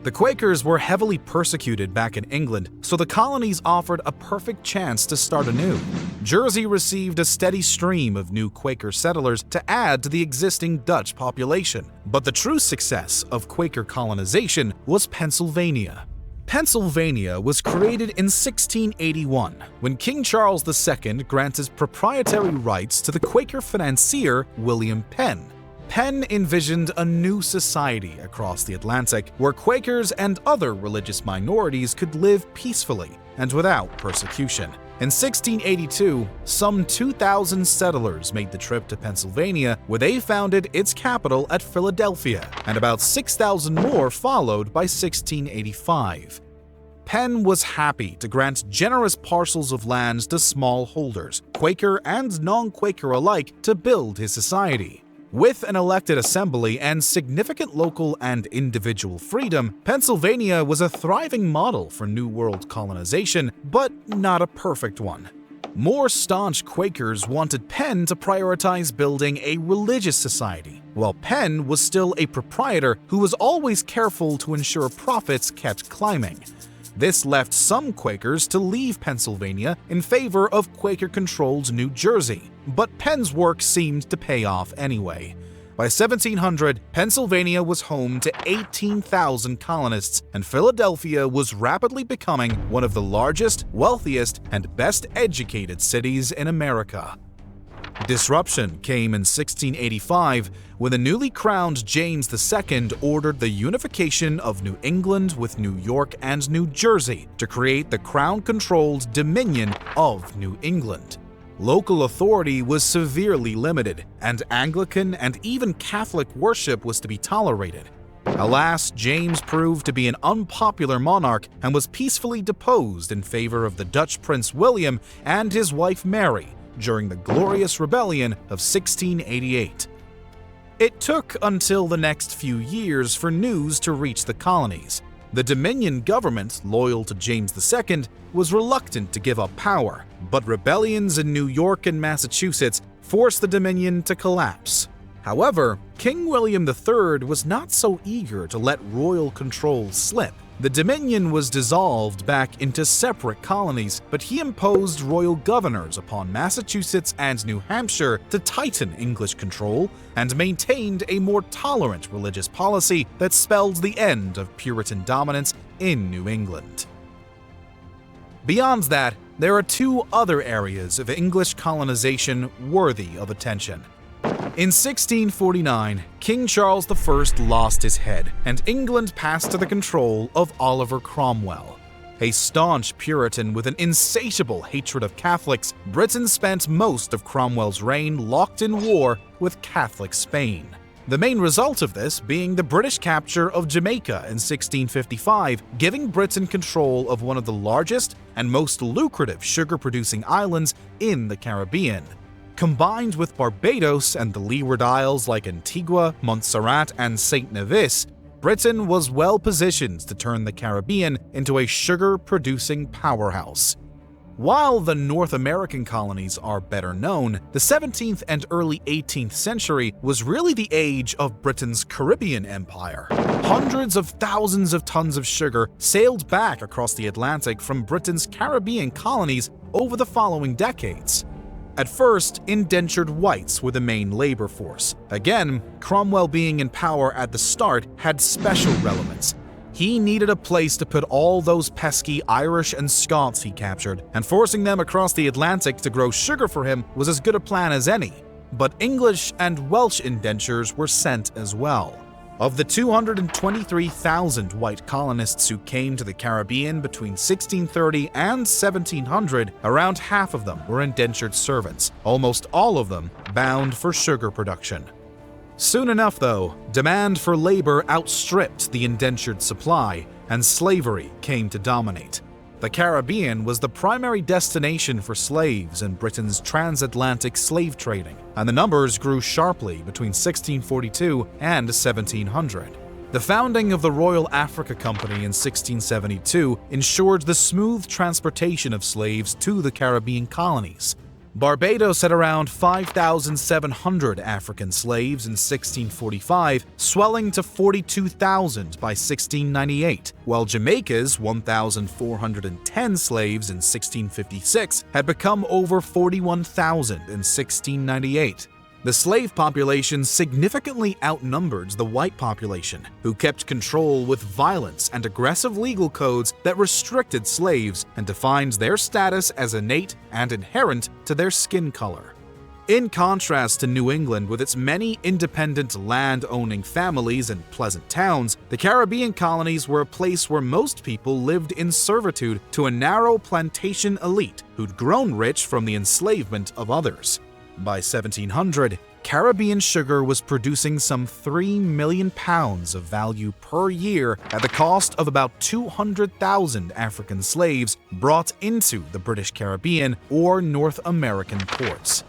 The Quakers were heavily persecuted back in England, so the colonies offered a perfect chance to start anew. Jersey received a steady stream of new Quaker settlers to add to the existing Dutch population. But the true success of Quaker colonization was Pennsylvania. Pennsylvania was created in 1681, when King Charles II granted proprietary rights to the Quaker financier William Penn. Penn envisioned a new society across the Atlantic where Quakers and other religious minorities could live peacefully and without persecution. In 1682, some 2,000 settlers made the trip to Pennsylvania, where they founded its capital at Philadelphia, and about 6,000 more followed by 1685. Penn was happy to grant generous parcels of lands to smallholders, Quaker and non-Quaker alike, to build his society. With an elected assembly and significant local and individual freedom, Pennsylvania was a thriving model for New World colonization, but not a perfect one. More staunch Quakers wanted Penn to prioritize building a religious society, while Penn was still a proprietor who was always careful to ensure profits kept climbing. This left some Quakers to leave Pennsylvania in favor of Quaker-controlled New Jersey, but Penn's work seemed to pay off anyway. By 1700, Pennsylvania was home to 18,000 colonists, and Philadelphia was rapidly becoming one of the largest, wealthiest, and best-educated cities in America. Disruption came in 1685 when the newly crowned James II ordered the unification of New England with New York and New Jersey to create the crown-controlled Dominion of New England. Local authority was severely limited, and Anglican and even Catholic worship was to be tolerated. Alas, James proved to be an unpopular monarch and was peacefully deposed in favor of the Dutch Prince William and his wife Mary during the Glorious Rebellion of 1688. It took until the next few years for news to reach the colonies. The Dominion government, loyal to James II, was reluctant to give up power, but rebellions in New York and Massachusetts forced the Dominion to collapse. However, King William III was not so eager to let royal control slip. The Dominion was dissolved back into separate colonies, but he imposed royal governors upon Massachusetts and New Hampshire to tighten English control and maintained a more tolerant religious policy that spelled the end of Puritan dominance in New England. Beyond that, there are two other areas of English colonization worthy of attention. In 1649, King Charles I lost his head, and England passed to the control of Oliver Cromwell. A staunch Puritan with an insatiable hatred of Catholics, Britain spent most of Cromwell's reign locked in war with Catholic Spain. The main result of this being the British capture of Jamaica in 1655, giving Britain control of one of the largest and most lucrative sugar-producing islands in the Caribbean. Combined with Barbados and the Leeward Isles like Antigua, Montserrat, and St. Nevis, Britain was well positioned to turn the Caribbean into a sugar-producing powerhouse. While the North American colonies are better known, the 17th and early 18th century was really the age of Britain's Caribbean empire. Hundreds of thousands of tons of sugar sailed back across the Atlantic from Britain's Caribbean colonies over the following decades. At first, indentured whites were the main labor force. Again, Cromwell being in power at the start had special relevance. He needed a place to put all those pesky Irish and Scots he captured, and forcing them across the Atlantic to grow sugar for him was as good a plan as any. But English and Welsh indentures were sent as well. Of the 223,000 white colonists who came to the Caribbean between 1630 and 1700, around half of them were indentured servants, almost all of them bound for sugar production. Soon enough, though, demand for labor outstripped the indentured supply, and slavery came to dominate. The Caribbean was the primary destination for slaves in Britain's transatlantic slave trading, and the numbers grew sharply between 1642 and 1700. The founding of the Royal Africa Company in 1672 ensured the smooth transportation of slaves to the Caribbean colonies. Barbados had around 5,700 African slaves in 1645, swelling to 42,000 by 1698, while Jamaica's 1,410 slaves in 1656 had become over 41,000 in 1698. The slave population significantly outnumbered the white population, who kept control with violence and aggressive legal codes that restricted slaves and defined their status as innate and inherent to their skin color. In contrast to New England with its many independent land-owning families and pleasant towns, the Caribbean colonies were a place where most people lived in servitude to a narrow plantation elite who'd grown rich from the enslavement of others. By 1700, Caribbean sugar was producing some 3 million pounds of value per year at the cost of about 200,000 African slaves brought into the British Caribbean or North American ports.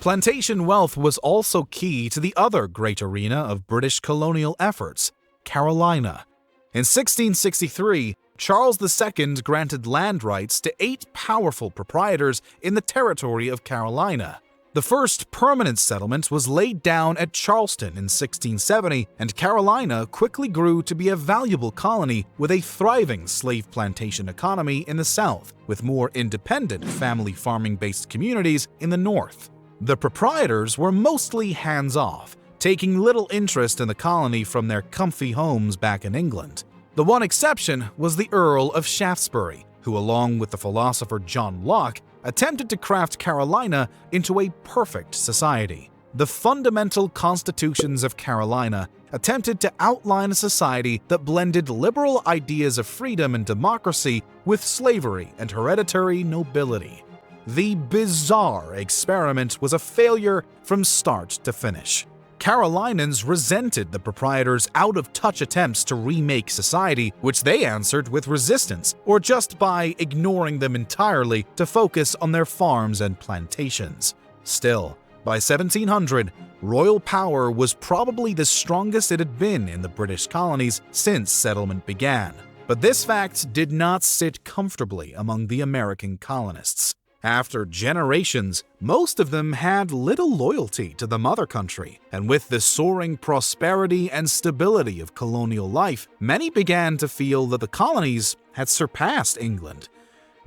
Plantation wealth was also key to the other great arena of British colonial efforts, Carolina. In 1663, Charles II granted land rights to 8 powerful proprietors in the territory of Carolina. The first permanent settlement was laid down at Charleston in 1670, and Carolina quickly grew to be a valuable colony with a thriving slave plantation economy in the south, with more independent family farming-based communities in the north. The proprietors were mostly hands-off, taking little interest in the colony from their comfy homes back in England. The one exception was the Earl of Shaftesbury, who, along with the philosopher John Locke, attempted to craft Carolina into a perfect society. The fundamental constitutions of Carolina attempted to outline a society that blended liberal ideas of freedom and democracy with slavery and hereditary nobility. The bizarre experiment was a failure from start to finish. Carolinans resented the proprietors' out-of-touch attempts to remake society, which they answered with resistance, or just by ignoring them entirely to focus on their farms and plantations. Still, by 1700, royal power was probably the strongest it had been in the British colonies since settlement began. But this fact did not sit comfortably among the American colonists. After generations, most of them had little loyalty to the mother country, and with the soaring prosperity and stability of colonial life, many began to feel that the colonies had surpassed England.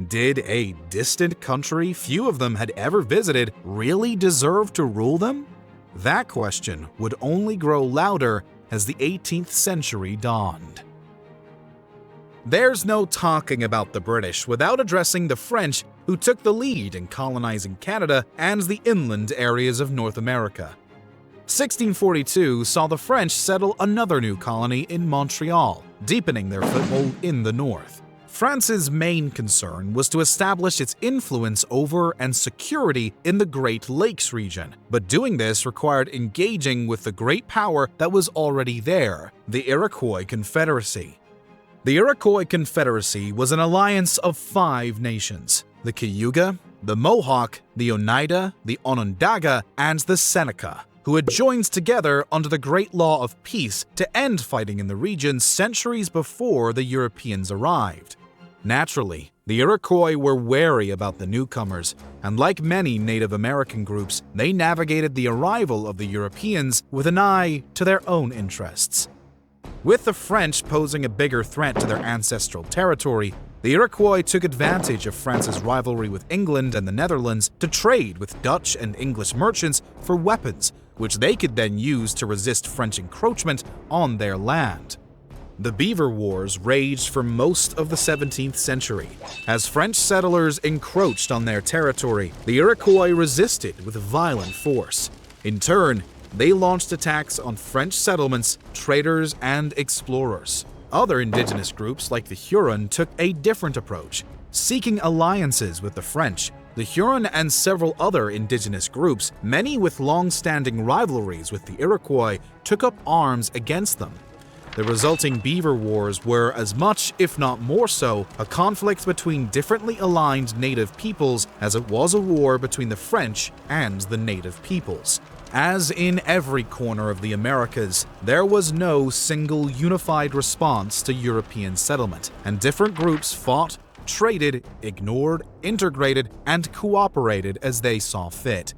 Did a distant country few of them had ever visited really deserve to rule them? That question would only grow louder as the 18th century dawned. There's no talking about the British without addressing the French, who took the lead in colonizing Canada and the inland areas of North America. 1642 saw the French settle another new colony in Montreal, deepening their foothold in the north. France's main concern was to establish its influence over and security in the Great Lakes region, but doing this required engaging with the great power that was already there, the Iroquois Confederacy. The Iroquois Confederacy was an alliance of 5 nations: the Cayuga, the Mohawk, the Oneida, the Onondaga, and the Seneca, who had joined together under the Great Law of Peace to end fighting in the region centuries before the Europeans arrived. Naturally, the Iroquois were wary about the newcomers, and like many Native American groups, they navigated the arrival of the Europeans with an eye to their own interests. With the French posing a bigger threat to their ancestral territory, the Iroquois took advantage of France's rivalry with England and the Netherlands to trade with Dutch and English merchants for weapons, which they could then use to resist French encroachment on their land. The Beaver Wars raged for most of the 17th century. As French settlers encroached on their territory, the Iroquois resisted with violent force. In turn, they launched attacks on French settlements, traders, and explorers. Other indigenous groups like the Huron took a different approach, seeking alliances with the French. The Huron and several other indigenous groups, many with long-standing rivalries with the Iroquois, took up arms against them. The resulting Beaver Wars were as much, if not more so, a conflict between differently aligned native peoples as it was a war between the French and the native peoples. As in every corner of the Americas, there was no single unified response to European settlement, and different groups fought, traded, ignored, integrated, and cooperated as they saw fit.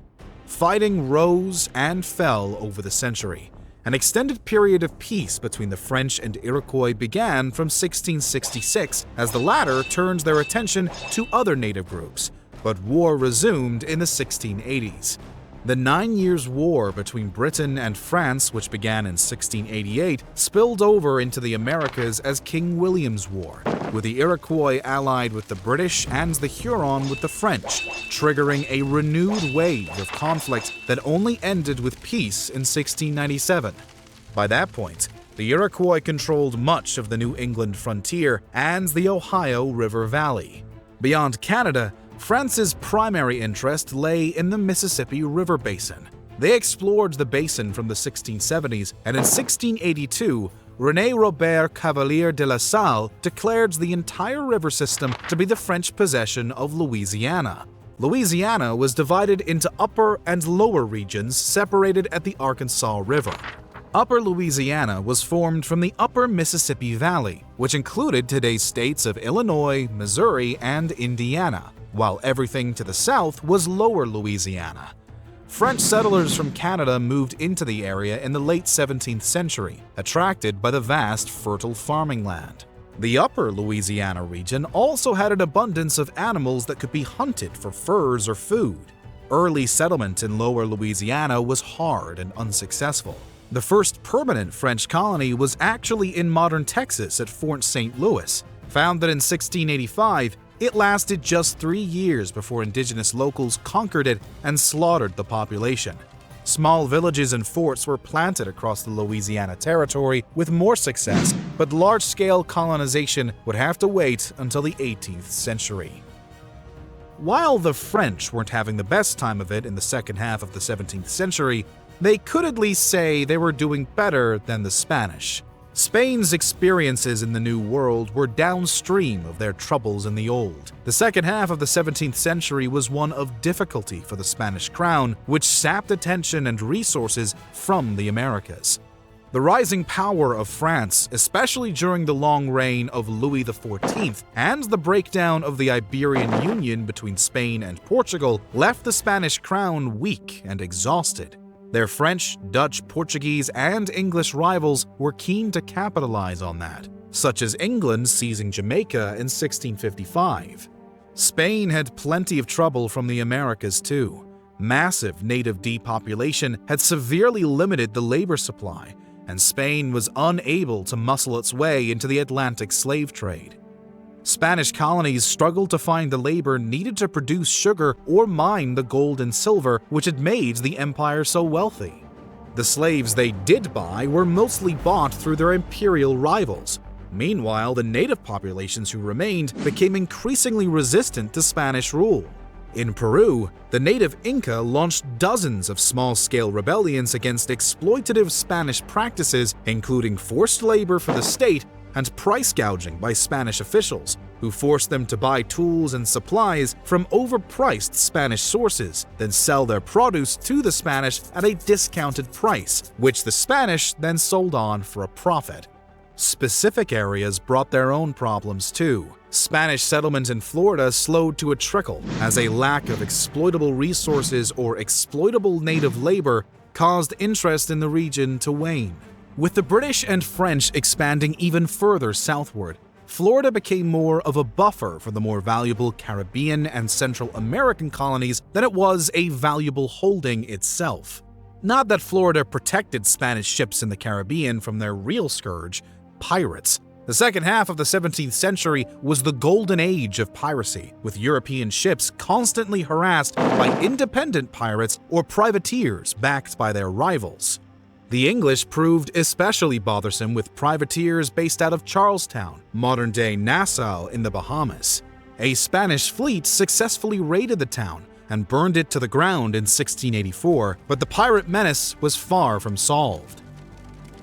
Fighting rose and fell over the century. An extended period of peace between the French and Iroquois began from 1666 as the latter turned their attention to other native groups, but war resumed in the 1680s. The 9 Years' War between Britain and France, which began in 1688, spilled over into the Americas as King William's War, with the Iroquois allied with the British and the Huron with the French, triggering a renewed wave of conflict that only ended with peace in 1697. By that point, the Iroquois controlled much of the New England frontier and the Ohio River Valley. Beyond Canada, France's primary interest lay in the Mississippi River Basin. They explored the basin from the 1670s, and in 1682, René Robert Cavalier de La Salle declared the entire river system to be the French possession of Louisiana. Louisiana was divided into upper and lower regions separated at the Arkansas River. Upper Louisiana was formed from the Upper Mississippi Valley, which included today's states of Illinois, Missouri, and Indiana, while everything to the south was Lower Louisiana. French settlers from Canada moved into the area in the late 17th century, attracted by the vast fertile farming land. The Upper Louisiana region also had an abundance of animals that could be hunted for furs or food. Early settlement in Lower Louisiana was hard and unsuccessful. The first permanent French colony was actually in modern Texas at Fort St. Louis. Founded in 1685, It lasted just 3 years before indigenous locals conquered it and slaughtered the population. Small villages and forts were planted across the Louisiana Territory with more success, but large-scale colonization would have to wait until the 18th century. While the French weren't having the best time of it in the second half of the 17th century, they could at least say they were doing better than the Spanish. Spain's experiences in the New World were downstream of their troubles in the Old. The second half of the 17th century was one of difficulty for the Spanish crown, which sapped attention and resources from the Americas. The rising power of France, especially during the long reign of Louis XIV, and the breakdown of the Iberian Union between Spain and Portugal, left the Spanish crown weak and exhausted. Their French, Dutch, Portuguese, and English rivals were keen to capitalize on that, such as England seizing Jamaica in 1655. Spain had plenty of trouble from the Americas too. Massive native depopulation had severely limited the labor supply, and Spain was unable to muscle its way into the Atlantic slave trade. Spanish colonies struggled to find the labor needed to produce sugar or mine the gold and silver which had made the empire so wealthy. The slaves they did buy were mostly bought through their imperial rivals. Meanwhile, the native populations who remained became increasingly resistant to Spanish rule. In Peru, the native Inca launched dozens of small-scale rebellions against exploitative Spanish practices, including forced labor for the state and price gouging by Spanish officials, who forced them to buy tools and supplies from overpriced Spanish sources, then sell their produce to the Spanish at a discounted price, which the Spanish then sold on for a profit. Specific areas brought their own problems too. Spanish settlement in Florida slowed to a trickle, as a lack of exploitable resources or exploitable native labor caused interest in the region to wane. With the British and French expanding even further southward, Florida became more of a buffer for the more valuable Caribbean and Central American colonies than it was a valuable holding itself. Not that Florida protected Spanish ships in the Caribbean from their real scourge, pirates. The second half of the 17th century was the golden age of piracy, with European ships constantly harassed by independent pirates or privateers backed by their rivals. The English proved especially bothersome with privateers based out of Charlestown, modern-day Nassau in the Bahamas. A Spanish fleet successfully raided the town and burned it to the ground in 1684, but the pirate menace was far from solved.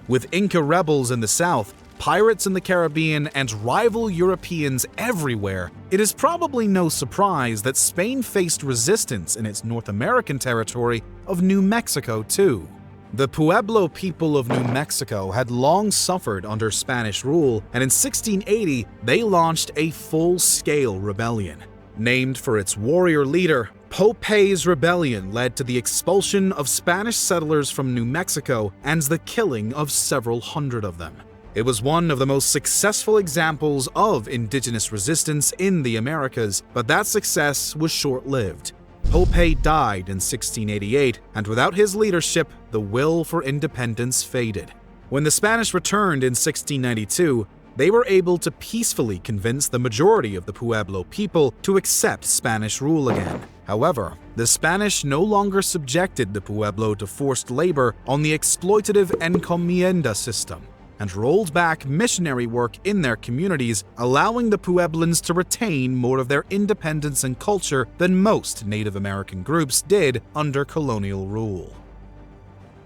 With Inca rebels in the south, pirates in the Caribbean, and rival Europeans everywhere, it is probably no surprise that Spain faced resistance in its North American territory of New Mexico too. The Pueblo people of New Mexico had long suffered under Spanish rule, and in 1680 they launched a full-scale rebellion. Named for its warrior leader, Pope's rebellion led to the expulsion of Spanish settlers from New Mexico and the killing of several hundred of them. It was one of the most successful examples of indigenous resistance in the Americas, but that success was short-lived. Pope died in 1688, and without his leadership, the will for independence faded. When the Spanish returned in 1692, they were able to peacefully convince the majority of the Pueblo people to accept Spanish rule again. However, the Spanish no longer subjected the Pueblo to forced labor on the exploitative encomienda system, and rolled back missionary work in their communities, allowing the Pueblans to retain more of their independence and culture than most Native American groups did under colonial rule.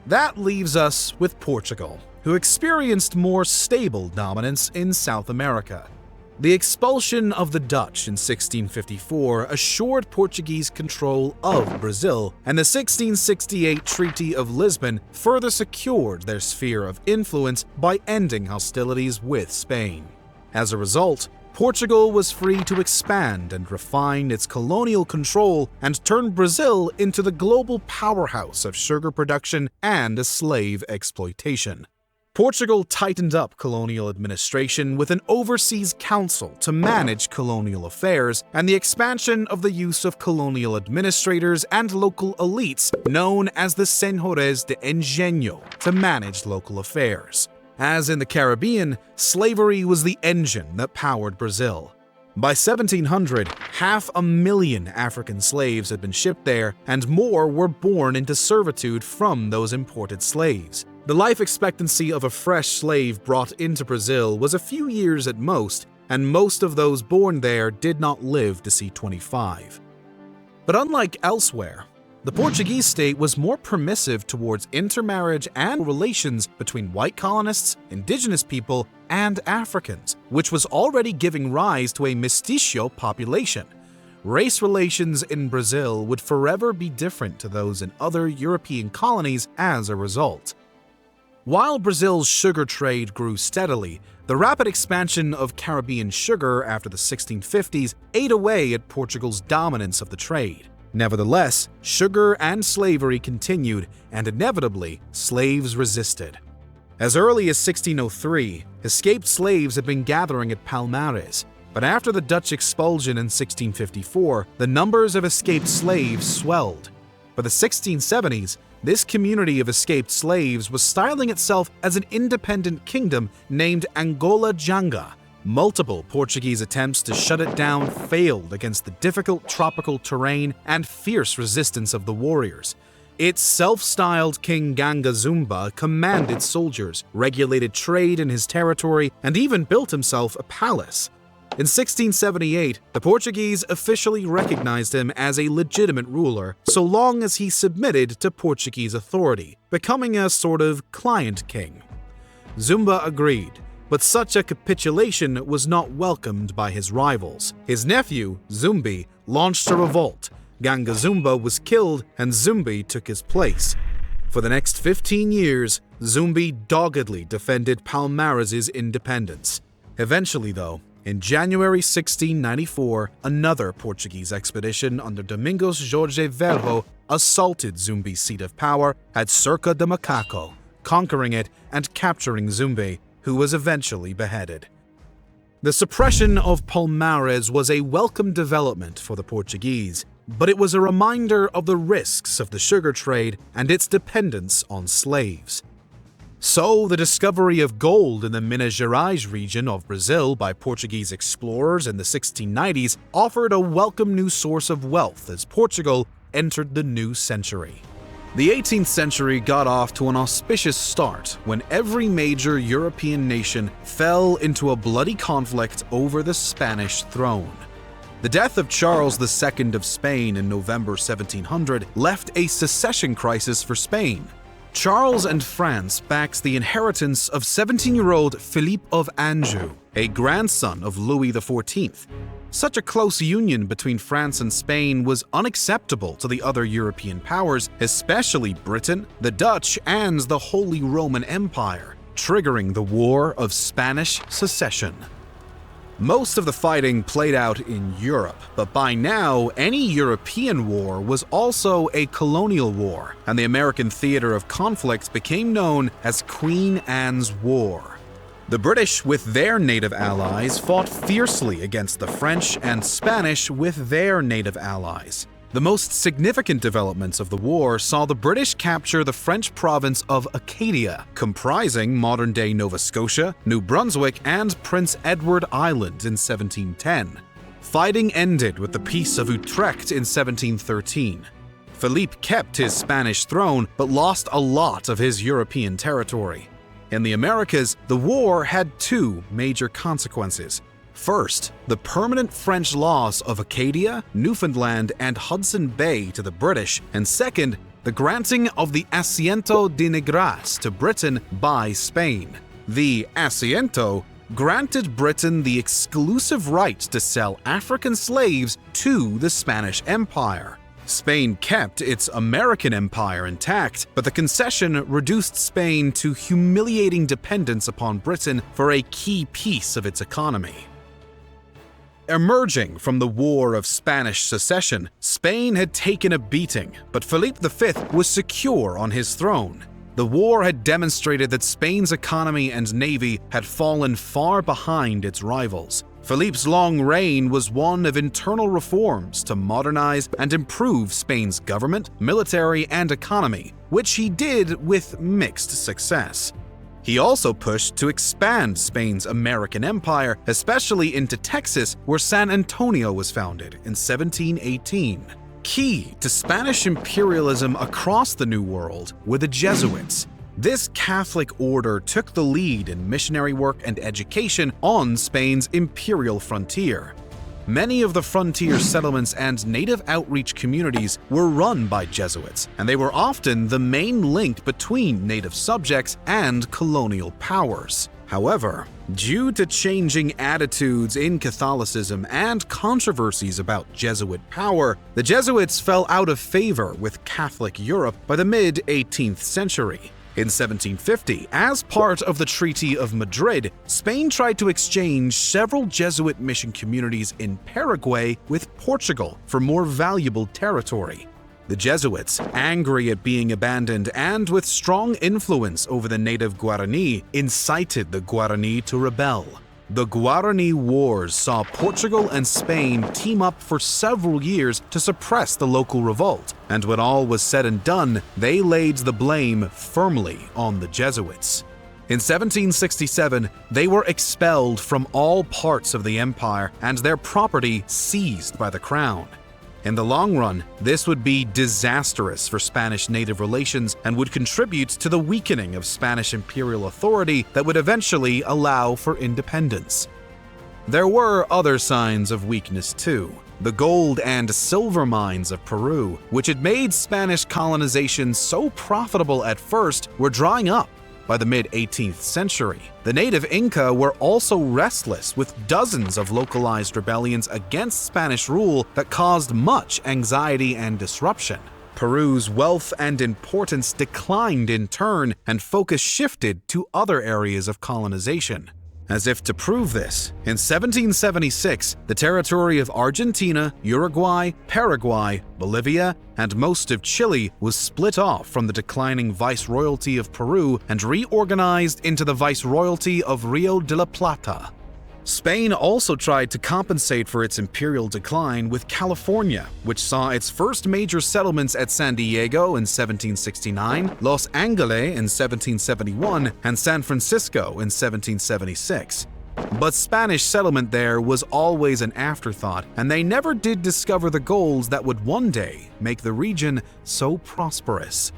That leaves us with Portugal, who experienced more stable dominance in South America. The expulsion of the Dutch in 1654 assured Portuguese control of Brazil, and the 1668 Treaty of Lisbon further secured their sphere of influence by ending hostilities with Spain. As a result, Portugal was free to expand and refine its colonial control and turn Brazil into the global powerhouse of sugar production and slave exploitation. Portugal tightened up colonial administration with an overseas council to manage colonial affairs and the expansion of the use of colonial administrators and local elites known as the Senhores de Engenho to manage local affairs. As in the Caribbean, slavery was the engine that powered Brazil. By 1700, 500,000 African slaves had been shipped there, and more were born into servitude from those imported slaves. The life expectancy of a fresh slave brought into Brazil was a few years at most, and most of those born there did not live to see 25. But unlike elsewhere, the Portuguese state was more permissive towards intermarriage and relations between white colonists, indigenous people, and Africans, which was already giving rise to a mestizo population. Race relations in Brazil would forever be different to those in other European colonies as a result. While Brazil's sugar trade grew steadily, the rapid expansion of Caribbean sugar after the 1650s ate away at Portugal's dominance of the trade. Nevertheless, sugar and slavery continued, and inevitably, slaves resisted. As early as 1603, escaped slaves had been gathering at Palmares, but after the Dutch expulsion in 1654, the numbers of escaped slaves swelled. By the 1670s, this community of escaped slaves was styling itself as an independent kingdom named Angola Janga. Multiple Portuguese attempts to shut it down failed against the difficult tropical terrain and fierce resistance of the warriors. Its self-styled King Ganga Zumba commanded soldiers, regulated trade in his territory, and even built himself a palace. In 1678, the Portuguese officially recognized him as a legitimate ruler so long as he submitted to Portuguese authority, becoming a sort of client king. Zumba agreed, but such a capitulation was not welcomed by his rivals. His nephew, Zumbi, launched a revolt. Ganga Zumba was killed and Zumbi took his place. For the next 15 years, Zumbi doggedly defended Palmares' independence. Eventually, though, in January 1694, another Portuguese expedition under Domingos Jorge Velho assaulted Zumbi's seat of power at Cerca de Macaco, conquering it and capturing Zumbi, who was eventually beheaded. The suppression of Palmares was a welcome development for the Portuguese, but it was a reminder of the risks of the sugar trade and its dependence on slaves. So, the discovery of gold in the Minas Gerais region of Brazil by Portuguese explorers in the 1690s offered a welcome new source of wealth as Portugal entered the new century. The 18th century got off to an auspicious start when every major European nation fell into a bloody conflict over the Spanish throne. The death of Charles II of Spain in November 1700 left a succession crisis for Spain. Charles and France backs the inheritance of 17-year-old Philippe of Anjou, a grandson of Louis XIV. Such a close union between France and Spain was unacceptable to the other European powers, especially Britain, the Dutch, and the Holy Roman Empire, triggering the War of Spanish Succession. Most of the fighting played out in Europe, but by now, any European war was also a colonial war, and the American theater of conflict became known as Queen Anne's War. The British, with their native allies, fought fiercely against the French and Spanish with their native allies. The most significant developments of the war saw the British capture the French province of Acadia, comprising modern-day Nova Scotia, New Brunswick, and Prince Edward Island in 1710. Fighting ended with the Peace of Utrecht in 1713. Philippe kept his Spanish throne, but lost a lot of his European territory. In the Americas, the war had two major consequences. First, the permanent French loss of Acadia, Newfoundland, and Hudson Bay to the British, and second, the granting of the Asiento de Negras to Britain by Spain. The Asiento granted Britain the exclusive right to sell African slaves to the Spanish Empire. Spain kept its American empire intact, but the concession reduced Spain to humiliating dependence upon Britain for a key piece of its economy. Emerging from the War of Spanish Succession, Spain had taken a beating, but Philippe V was secure on his throne. The war had demonstrated that Spain's economy and navy had fallen far behind its rivals. Philippe's long reign was one of internal reforms to modernize and improve Spain's government, military, and economy, which he did with mixed success. He also pushed to expand Spain's American empire, especially into Texas, where San Antonio was founded in 1718. Key to Spanish imperialism across the New World were the Jesuits. This Catholic order took the lead in missionary work and education on Spain's imperial frontier. Many of the frontier settlements and native outreach communities were run by Jesuits, and they were often the main link between native subjects and colonial powers. However, due to changing attitudes in Catholicism and controversies about Jesuit power, the Jesuits fell out of favor with Catholic Europe by the mid-18th century. In 1750, as part of the Treaty of Madrid, Spain tried to exchange several Jesuit mission communities in Paraguay with Portugal for more valuable territory. The Jesuits, angry at being abandoned and with strong influence over the native Guarani, incited the Guarani to rebel. The Guarani Wars saw Portugal and Spain team up for several years to suppress the local revolt, and when all was said and done, they laid the blame firmly on the Jesuits. In 1767, they were expelled from all parts of the empire and their property seized by the crown. In the long run, this would be disastrous for Spanish-native relations and would contribute to the weakening of Spanish imperial authority that would eventually allow for independence. There were other signs of weakness too. The gold and silver mines of Peru, which had made Spanish colonization so profitable at first, were drying up by the mid-18th century. The native Inca were also restless, with dozens of localized rebellions against Spanish rule that caused much anxiety and disruption. Peru's wealth and importance declined in turn, and focus shifted to other areas of colonization. As if to prove this, in 1776, the territory of Argentina, Uruguay, Paraguay, Bolivia, and most of Chile was split off from the declining Viceroyalty of Peru and reorganized into the Viceroyalty of Rio de la Plata. Spain also tried to compensate for its imperial decline with California, which saw its first major settlements at San Diego in 1769, Los Angeles in 1771, and San Francisco in 1776. But Spanish settlement there was always an afterthought, and they never did discover the goals that would one day make the region so prosperous.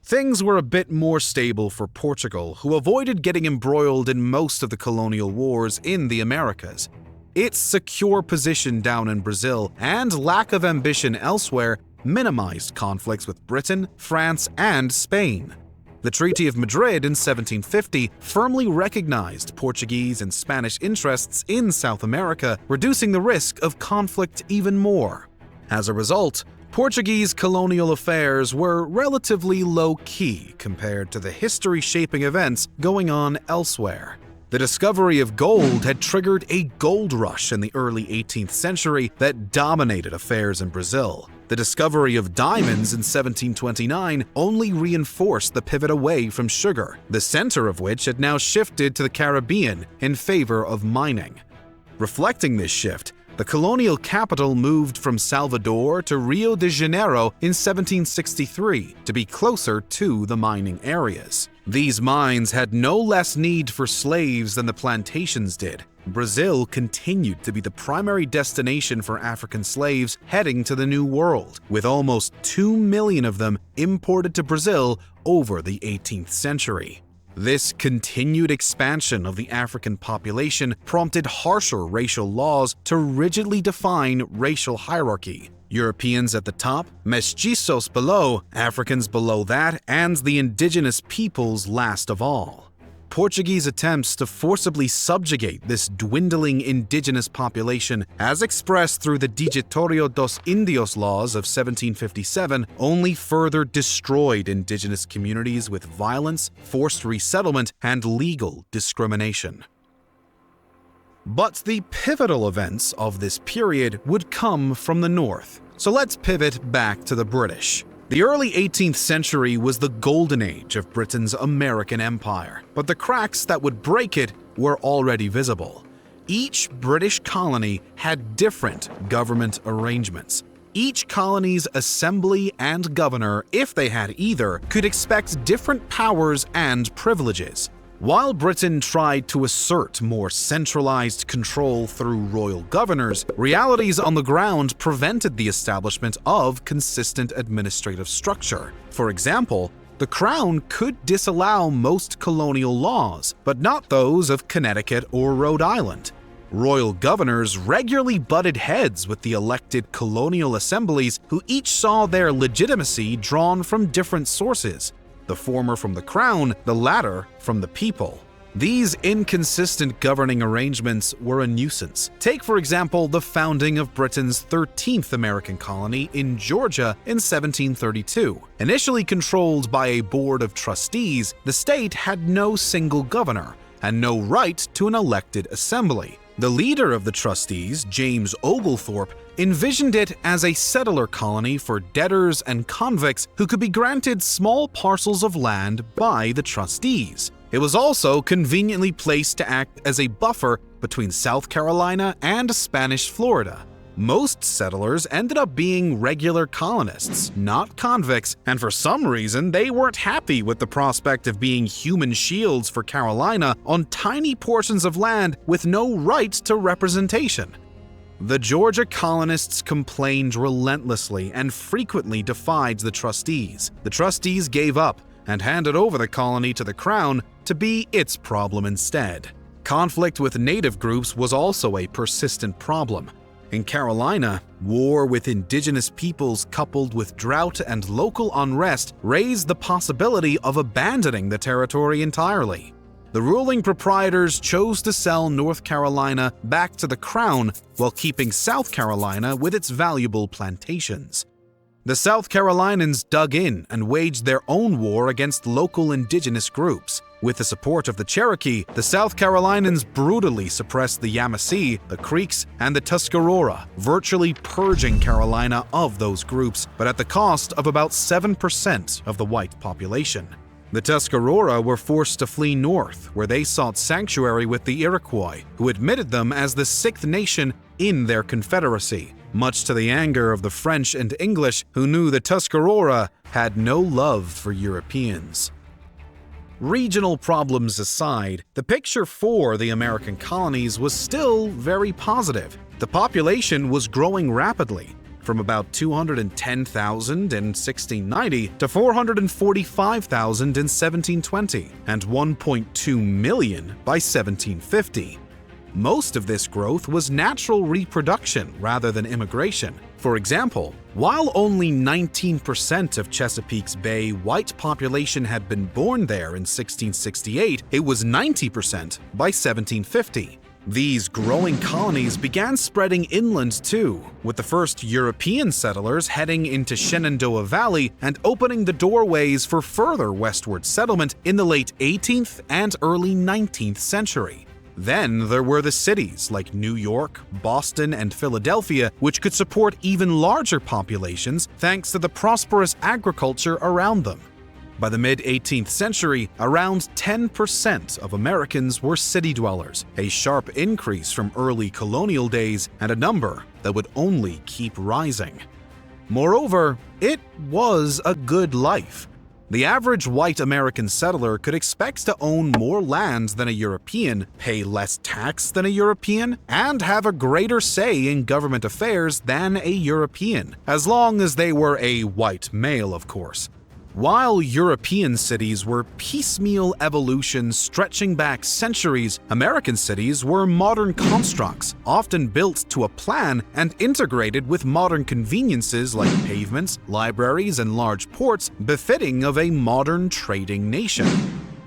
Things were a bit more stable for Portugal, who avoided getting embroiled in most of the colonial wars in the Americas. Its secure position down in Brazil and lack of ambition elsewhere minimized conflicts with Britain, France, and Spain. The Treaty of Madrid in 1750 firmly recognized Portuguese and Spanish interests in South America, reducing the risk of conflict even more. As a result, Portuguese colonial affairs were relatively low-key compared to the history-shaping events going on elsewhere. The discovery of gold had triggered a gold rush in the early 18th century that dominated affairs in Brazil. The discovery of diamonds in 1729 only reinforced the pivot away from sugar, the center of which had now shifted to the Caribbean in favor of mining. Reflecting this shift, the colonial capital moved from Salvador to Rio de Janeiro in 1763 to be closer to the mining areas. These mines had no less need for slaves than the plantations did. Brazil continued to be the primary destination for African slaves heading to the New World, with almost 2 million of them imported to Brazil over the 18th century. This continued expansion of the African population prompted harsher racial laws to rigidly define racial hierarchy. Europeans at the top, mestizos below, Africans below that, and the indigenous peoples last of all. Portuguese attempts to forcibly subjugate this dwindling indigenous population, as expressed through the Digitorio dos Indios laws of 1757, only further destroyed indigenous communities with violence, forced resettlement, and legal discrimination. But the pivotal events of this period would come from the north. So let's pivot back to the British. The early 18th century was the golden age of Britain's American empire, but the cracks that would break it were already visible. Each British colony had different government arrangements. Each colony's assembly and governor, if they had either, could expect different powers and privileges. While Britain tried to assert more centralized control through royal governors, realities on the ground prevented the establishment of consistent administrative structure. For example, the Crown could disallow most colonial laws, but not those of Connecticut or Rhode Island. Royal governors regularly butted heads with the elected colonial assemblies, who each saw their legitimacy drawn from different sources, the former from the Crown, the latter from the people. These inconsistent governing arrangements were a nuisance. Take, for example, the founding of Britain's 13th American colony in Georgia in 1732. Initially controlled by a board of trustees, the state had no single governor and no right to an elected assembly. The leader of the trustees, James Oglethorpe, envisioned it as a settler colony for debtors and convicts who could be granted small parcels of land by the trustees. It was also conveniently placed to act as a buffer between South Carolina and Spanish Florida. Most settlers ended up being regular colonists, not convicts, and for some reason they weren't happy with the prospect of being human shields for Carolina on tiny portions of land with no right to representation. The Georgia colonists complained relentlessly and frequently defied the trustees. The trustees gave up and handed over the colony to the Crown to be its problem instead. Conflict with native groups was also a persistent problem. In Carolina, war with indigenous peoples coupled with drought and local unrest raised the possibility of abandoning the territory entirely. The ruling proprietors chose to sell North Carolina back to the Crown while keeping South Carolina with its valuable plantations. The South Carolinians dug in and waged their own war against local indigenous groups. With the support of the Cherokee, the South Carolinians brutally suppressed the Yamasee, the Creeks, and the Tuscarora, virtually purging Carolina of those groups, but at the cost of about 7% of the white population. The Tuscarora were forced to flee north, where they sought sanctuary with the Iroquois, who admitted them as the sixth nation in their confederacy, much to the anger of the French and English, who knew the Tuscarora had no love for Europeans. Regional problems aside, the picture for the American colonies was still very positive. The population was growing rapidly, from about 210,000 in 1690 to 445,000 in 1720, and 1.2 million by 1750. Most of this growth was natural reproduction rather than immigration. For example, while only 19% of Chesapeake's Bay white population had been born there in 1668, it was 90% by 1750. These growing colonies began spreading inland too, with the first European settlers heading into Shenandoah Valley and opening the doorways for further westward settlement in the late 18th and early 19th century. Then there were the cities like New York, Boston, and Philadelphia, which could support even larger populations thanks to the prosperous agriculture around them. By the mid-18th century, around 10% of Americans were city dwellers, a sharp increase from early colonial days and a number that would only keep rising. Moreover, it was a good life. The average white American settler could expect to own more land than a European, pay less tax than a European, and have a greater say in government affairs than a European, as long as they were a white male, of course. While European cities were piecemeal evolutions stretching back centuries, American cities were modern constructs, often built to a plan and integrated with modern conveniences like pavements, libraries, and large ports, befitting of a modern trading nation.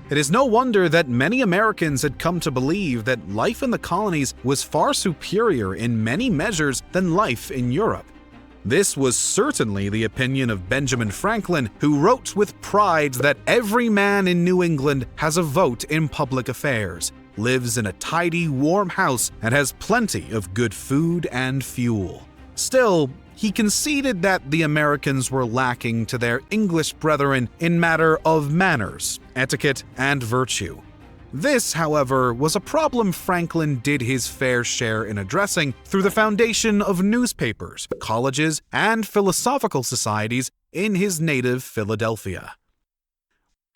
It is no wonder that many Americans had come to believe that life in the colonies was far superior in many measures than life in Europe. This was certainly the opinion of Benjamin Franklin, who wrote with pride that every man in New England has a vote in public affairs, lives in a tidy, warm house, and has plenty of good food and fuel. Still, he conceded that the Americans were lacking to their English brethren in matter of manners, etiquette, and virtue. This, however, was a problem Franklin did his fair share in addressing through the foundation of newspapers, colleges, and philosophical societies in his native Philadelphia.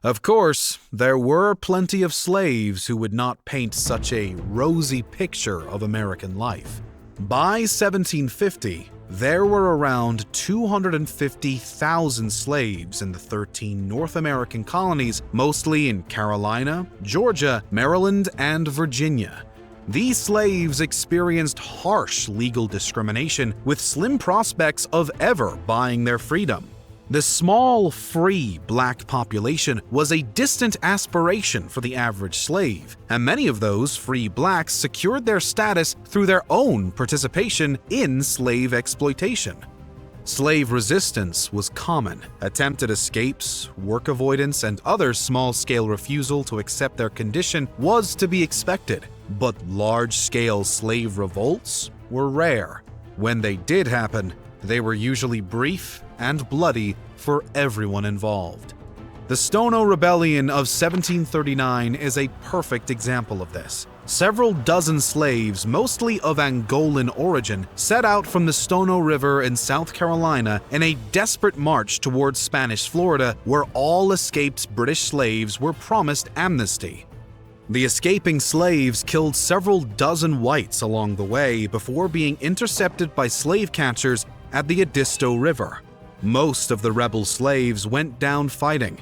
Of course, there were plenty of slaves who would not paint such a rosy picture of American life. By 1750, there were around 250,000 slaves in the 13 North American colonies, mostly in Carolina, Georgia, Maryland, and Virginia. These slaves experienced harsh legal discrimination with slim prospects of ever buying their freedom. The small, free black population was a distant aspiration for the average slave, and many of those free blacks secured their status through their own participation in slave exploitation. Slave resistance was common. Attempted escapes, work avoidance, and other small-scale refusal to accept their condition was to be expected, but large-scale slave revolts were rare. When they did happen, they were usually brief and bloody for everyone involved. The Stono Rebellion of 1739 is a perfect example of this. Several dozen slaves, mostly of Angolan origin, set out from the Stono River in South Carolina in a desperate march towards Spanish Florida, where all escaped British slaves were promised amnesty. The escaping slaves killed several dozen whites along the way before being intercepted by slave catchers at the Edisto River. Most of the rebel slaves went down fighting.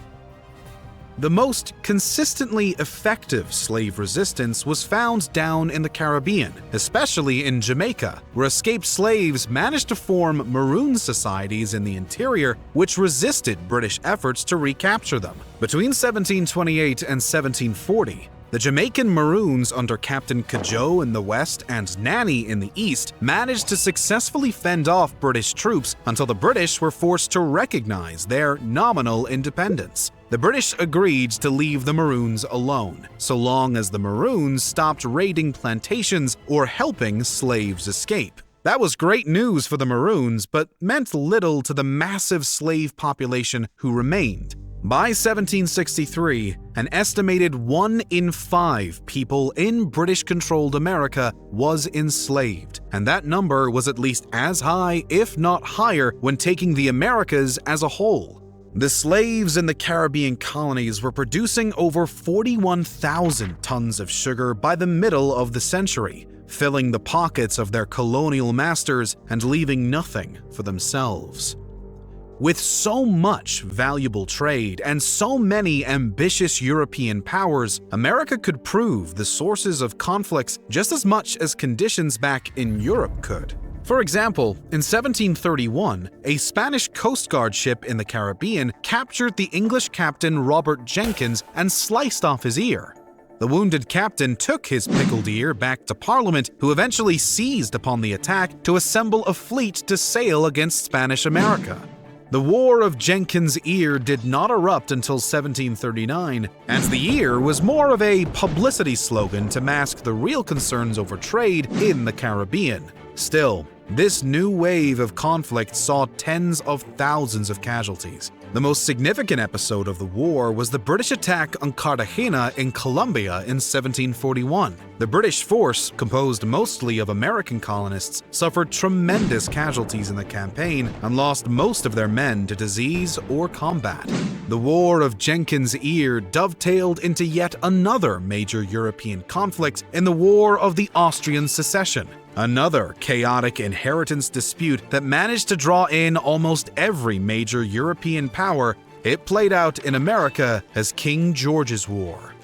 The most consistently effective slave resistance was found down in the Caribbean, especially in Jamaica, where escaped slaves managed to form maroon societies in the interior which resisted British efforts to recapture them. Between 1728 and 1740, the Jamaican Maroons under Captain Cudjoe in the west and Nanny in the east managed to successfully fend off British troops until the British were forced to recognize their nominal independence. The British agreed to leave the Maroons alone, so long as the Maroons stopped raiding plantations or helping slaves escape. That was great news for the Maroons, but meant little to the massive slave population who remained. By 1763, an estimated 1 in 5 people in British-controlled America was enslaved, and that number was at least as high, if not higher, when taking the Americas as a whole. The slaves in the Caribbean colonies were producing over 41,000 tons of sugar by the middle of the century, filling the pockets of their colonial masters and leaving nothing for themselves. With so much valuable trade and so many ambitious European powers, America could prove the sources of conflicts just as much as conditions back in Europe could. For example, in 1731, a Spanish Coast Guard ship in the Caribbean captured the English captain Robert Jenkins and sliced off his ear. The wounded captain took his pickled ear back to Parliament, who eventually seized upon the attack to assemble a fleet to sail against Spanish America. The War of Jenkins' Ear did not erupt until 1739, and the ear was more of a publicity slogan to mask the real concerns over trade in the Caribbean. Still, this new wave of conflict saw tens of thousands of casualties. The most significant episode of the war was the British attack on Cartagena in Colombia in 1741. The British force, composed mostly of American colonists, suffered tremendous casualties in the campaign and lost most of their men to disease or combat. The War of Jenkins' Ear dovetailed into yet another major European conflict in the War of the Austrian Succession, another chaotic inheritance dispute that managed to draw in almost every major European power. It played out in America as King George's War.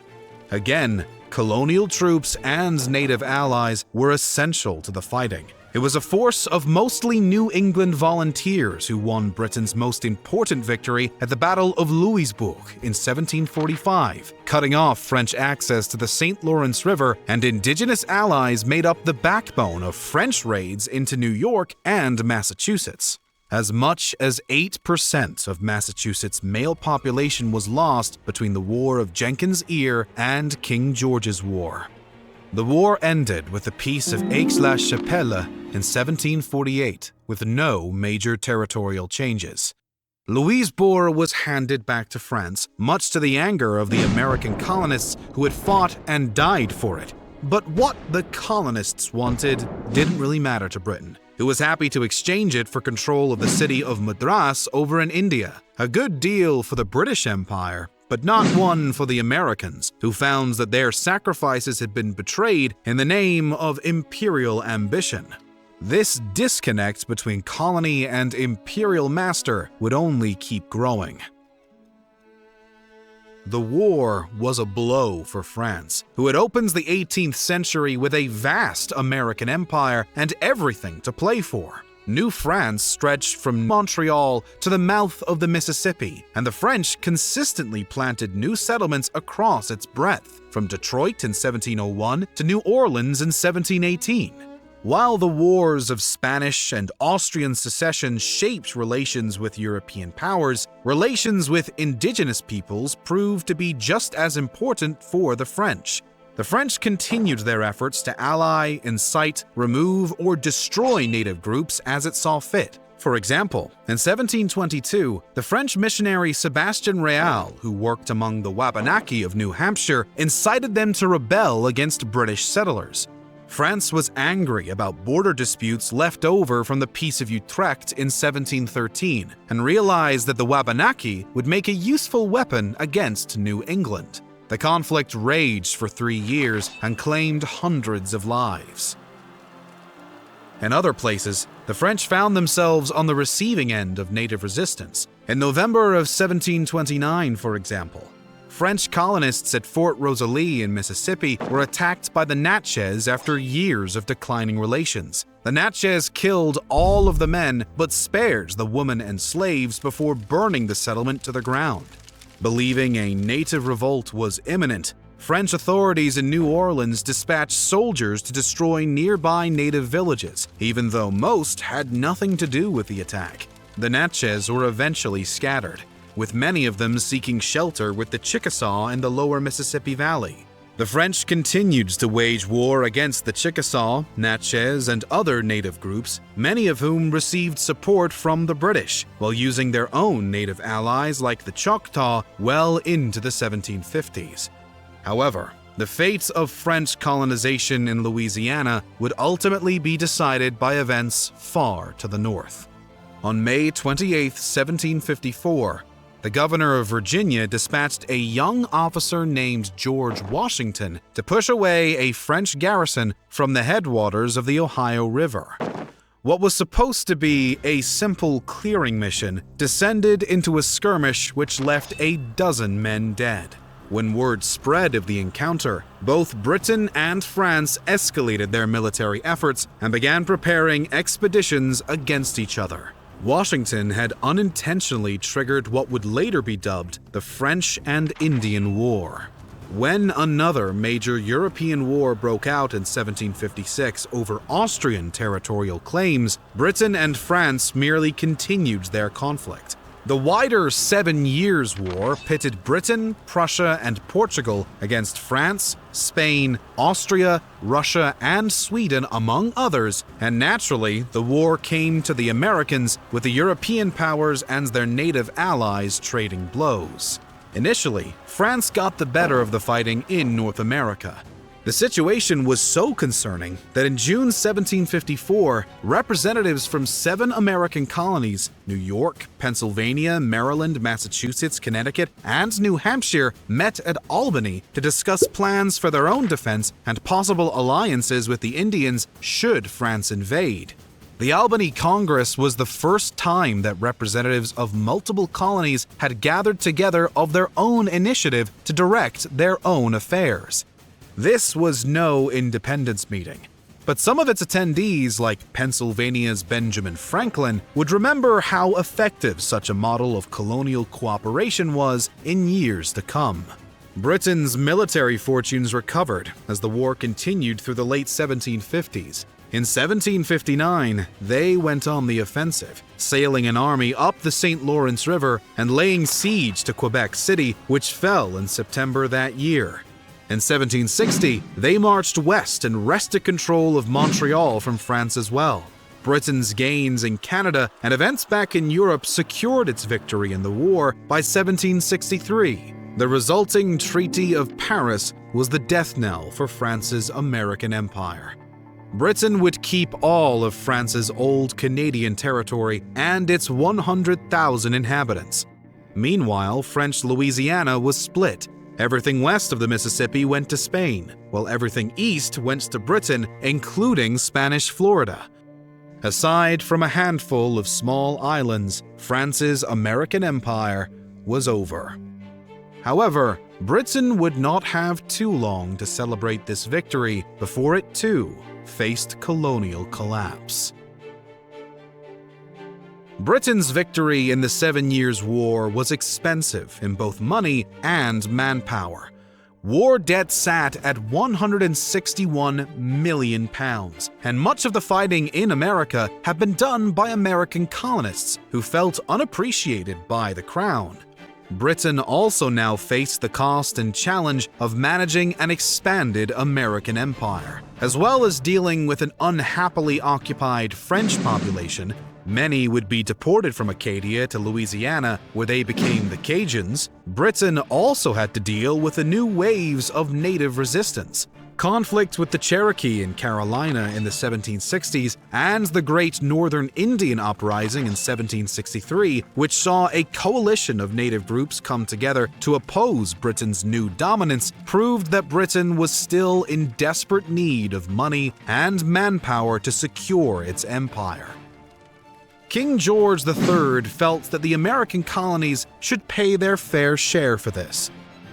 Again, colonial troops and native allies were essential to the fighting. It was a force of mostly New England volunteers who won Britain's most important victory at the Battle of Louisbourg in 1745, cutting off French access to the St. Lawrence River, and indigenous allies made up the backbone of French raids into New York and Massachusetts. As much as 8% of Massachusetts' male population was lost between the War of Jenkins' Ear and King George's War. The war ended with the Peace of Aix-la-Chapelle in 1748, with no major territorial changes. Louisbourg was handed back to France, much to the anger of the American colonists who had fought and died for it. But what the colonists wanted didn't really matter to Britain, who was happy to exchange it for control of the city of Madras over in India. A good deal for the British Empire, but not one for the Americans, who found that their sacrifices had been betrayed in the name of imperial ambition. This disconnect between colony and imperial master would only keep growing. The war was a blow for France, who had opened the 18th century with a vast American empire and everything to play for. New France stretched from Montreal to the mouth of the Mississippi, and the French consistently planted new settlements across its breadth, from Detroit in 1701 to New Orleans in 1718. While the wars of Spanish and Austrian succession shaped relations with European powers, relations with indigenous peoples proved to be just as important for the French. The French continued their efforts to ally, incite, remove, or destroy native groups as it saw fit. For example, in 1722, the French missionary Sebastien Réal, who worked among the Wabanaki of New Hampshire, incited them to rebel against British settlers. France was angry about border disputes left over from the Peace of Utrecht in 1713 and realized that the Wabanaki would make a useful weapon against New England. The conflict raged for 3 years and claimed hundreds of lives. In other places, the French found themselves on the receiving end of native resistance. In November of 1729, for example, French colonists at Fort Rosalie in Mississippi were attacked by the Natchez after years of declining relations. The Natchez killed all of the men but spared the women and slaves before burning the settlement to the ground. Believing a native revolt was imminent, French authorities in New Orleans dispatched soldiers to destroy nearby native villages, even though most had nothing to do with the attack. The Natchez were eventually scattered, with many of them seeking shelter with the Chickasaw in the lower Mississippi Valley. The French continued to wage war against the Chickasaw, Natchez, and other native groups, many of whom received support from the British, while using their own native allies like the Choctaw well into the 1750s. However, the fate of French colonization in Louisiana would ultimately be decided by events far to the north. On May 28, 1754, the governor of Virginia dispatched a young officer named George Washington to push away a French garrison from the headwaters of the Ohio River. What was supposed to be a simple clearing mission descended into a skirmish which left a dozen men dead. When word spread of the encounter, both Britain and France escalated their military efforts and began preparing expeditions against each other. Washington had unintentionally triggered what would later be dubbed the French and Indian War. When another major European war broke out in 1756 over Austrian territorial claims, Britain and France merely continued their conflict. The wider 7 Years' War pitted Britain, Prussia, and Portugal against France, Spain, Austria, Russia, and Sweden, among others, and naturally, the war came to the Americans with the European powers and their native allies trading blows. Initially, France got the better of the fighting in North America. The situation was so concerning that in June 1754, representatives from 7 American colonies, New York, Pennsylvania, Maryland, Massachusetts, Connecticut, and New Hampshire, met at Albany to discuss plans for their own defense and possible alliances with the Indians should France invade. The Albany Congress was the first time that representatives of multiple colonies had gathered together of their own initiative to direct their own affairs. This was no independence meeting, but some of its attendees, like Pennsylvania's Benjamin Franklin, would remember how effective such a model of colonial cooperation was in years to come. Britain's military fortunes recovered as the war continued through the late 1750s. In 1759, they went on the offensive, sailing an army up the St. Lawrence River and laying siege to Quebec City, which fell in September that year. In 1760, they marched west and wrested control of Montreal from France as well. Britain's gains in Canada and events back in Europe secured its victory in the war by 1763. The resulting Treaty of Paris was the death knell for France's American empire. Britain would keep all of France's old Canadian territory and its 100,000 inhabitants. Meanwhile, French Louisiana was split. Everything west of the Mississippi went to Spain, while everything east went to Britain, including Spanish Florida. Aside from a handful of small islands, France's American empire was over. However, Britain would not have too long to celebrate this victory before it too faced colonial collapse. Britain's victory in the 7 Years' War was expensive in both money and manpower. War debt sat at £161 million, and much of the fighting in America had been done by American colonists who felt unappreciated by the Crown. Britain also now faced the cost and challenge of managing an expanded American empire. As well as dealing with an unhappily occupied French population, many would be deported from Acadia to Louisiana, where they became the Cajuns. Britain also had to deal with the new waves of native resistance. Conflict with the Cherokee in Carolina in the 1760s and the Great Northern Indian Uprising in 1763, which saw a coalition of native groups come together to oppose Britain's new dominance, proved that Britain was still in desperate need of money and manpower to secure its empire. King George III felt that the American colonies should pay their fair share for this.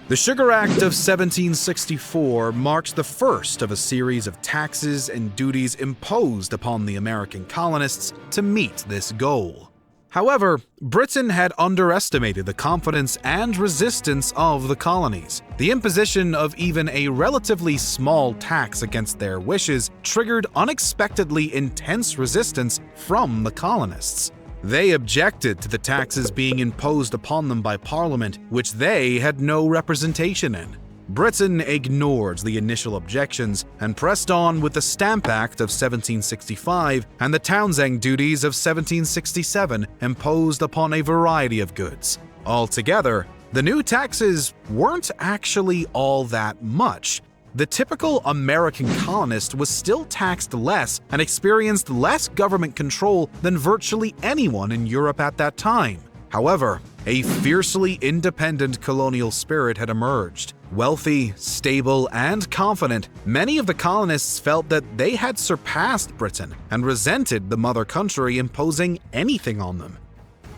The Sugar Act of 1764 marked the first of a series of taxes and duties imposed upon the American colonists to meet this goal. However, Britain had underestimated the confidence and resistance of the colonies. The imposition of even a relatively small tax against their wishes triggered unexpectedly intense resistance from the colonists. They objected to the taxes being imposed upon them by Parliament, which they had no representation in. Britain ignored the initial objections and pressed on with the Stamp Act of 1765 and the Townsend duties of 1767 imposed upon a variety of goods. Altogether, the new taxes weren't actually all that much. The typical American colonist was still taxed less and experienced less government control than virtually anyone in Europe at that time. However, a fiercely independent colonial spirit had emerged. Wealthy, stable, and confident, many of the colonists felt that they had surpassed Britain and resented the mother country imposing anything on them.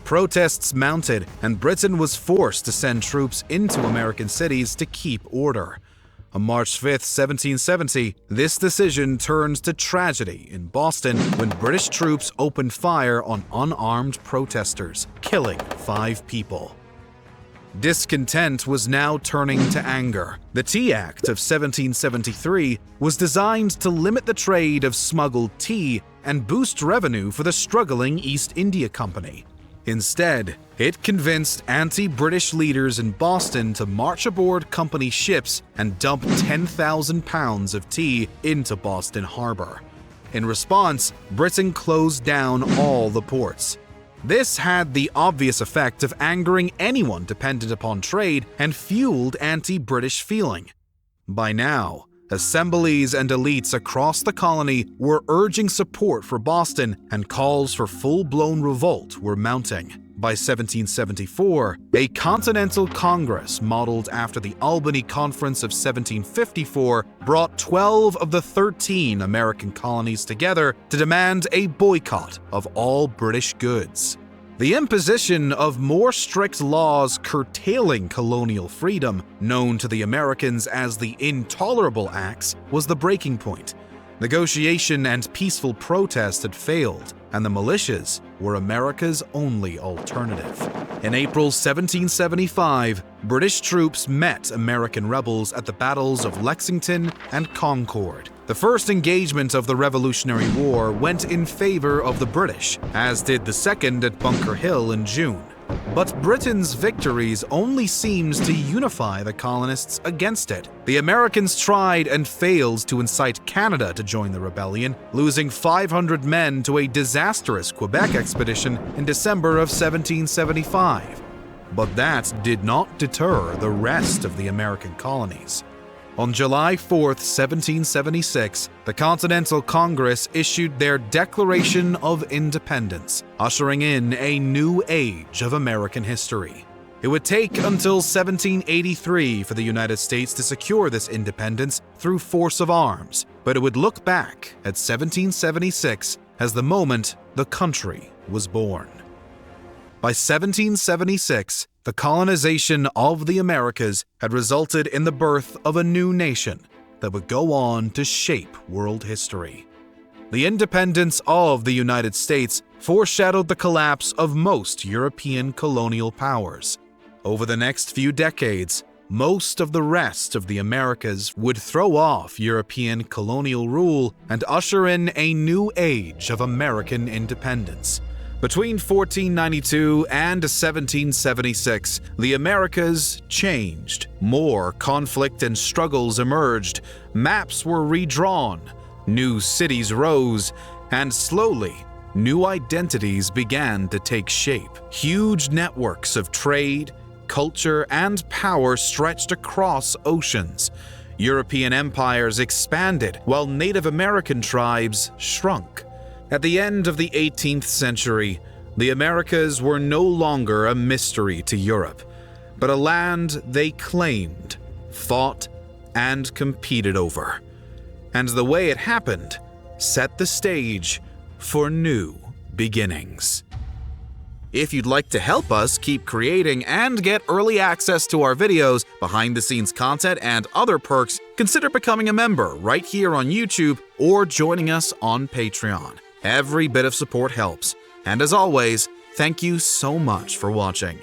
Protests mounted, and Britain was forced to send troops into American cities to keep order. On March 5, 1770, this decision turns to tragedy in Boston when British troops opened fire on unarmed protesters, killing 5 people. Discontent was now turning to anger. The Tea Act of 1773 was designed to limit the trade of smuggled tea and boost revenue for the struggling East India Company. Instead, it convinced anti-British leaders in Boston to march aboard company ships and dump 10,000 pounds of tea into Boston Harbor. In response, Britain closed down all the ports. This had the obvious effect of angering anyone dependent upon trade and fueled anti-British feeling. By now, assemblies and elites across the colony were urging support for Boston, and calls for full-blown revolt were mounting. By 1774, a Continental Congress modeled after the Albany Conference of 1754 brought 12 of the 13 American colonies together to demand a boycott of all British goods. The imposition of more strict laws curtailing colonial freedom, known to the Americans as the Intolerable Acts, was the breaking point. Negotiation and peaceful protest had failed, and the militias were America's only alternative. In April 1775, British troops met American rebels at the battles of Lexington and Concord. The first engagement of the Revolutionary War went in favor of the British, as did the second at Bunker Hill in June. But Britain's victories only seems to unify the colonists against it. The Americans tried and failed to incite Canada to join the rebellion, losing 500 men to a disastrous Quebec expedition in December of 1775. But that did not deter the rest of the American colonies. On July 4, 1776, the Continental Congress issued their Declaration of Independence, ushering in a new age of American history. It would take until 1783 for the United States to secure this independence through force of arms, but it would look back at 1776 as the moment the country was born. By 1776, the colonization of the Americas had resulted in the birth of a new nation that would go on to shape world history. The independence of the United States foreshadowed the collapse of most European colonial powers. Over the next few decades, most of the rest of the Americas would throw off European colonial rule and usher in a new age of American independence. Between 1492 and 1776, the Americas changed. More conflict and struggles emerged, maps were redrawn, new cities rose, and slowly, new identities began to take shape. Huge networks of trade, culture, and power stretched across oceans. European empires expanded while Native American tribes shrunk. At the end of the 18th century, the Americas were no longer a mystery to Europe, but a land they claimed, fought, and competed over. And the way it happened set the stage for new beginnings. If you'd like to help us keep creating and get early access to our videos, behind-the-scenes content, and other perks, consider becoming a member right here on YouTube or joining us on Patreon. Every bit of support helps. And as always, thank you so much for watching.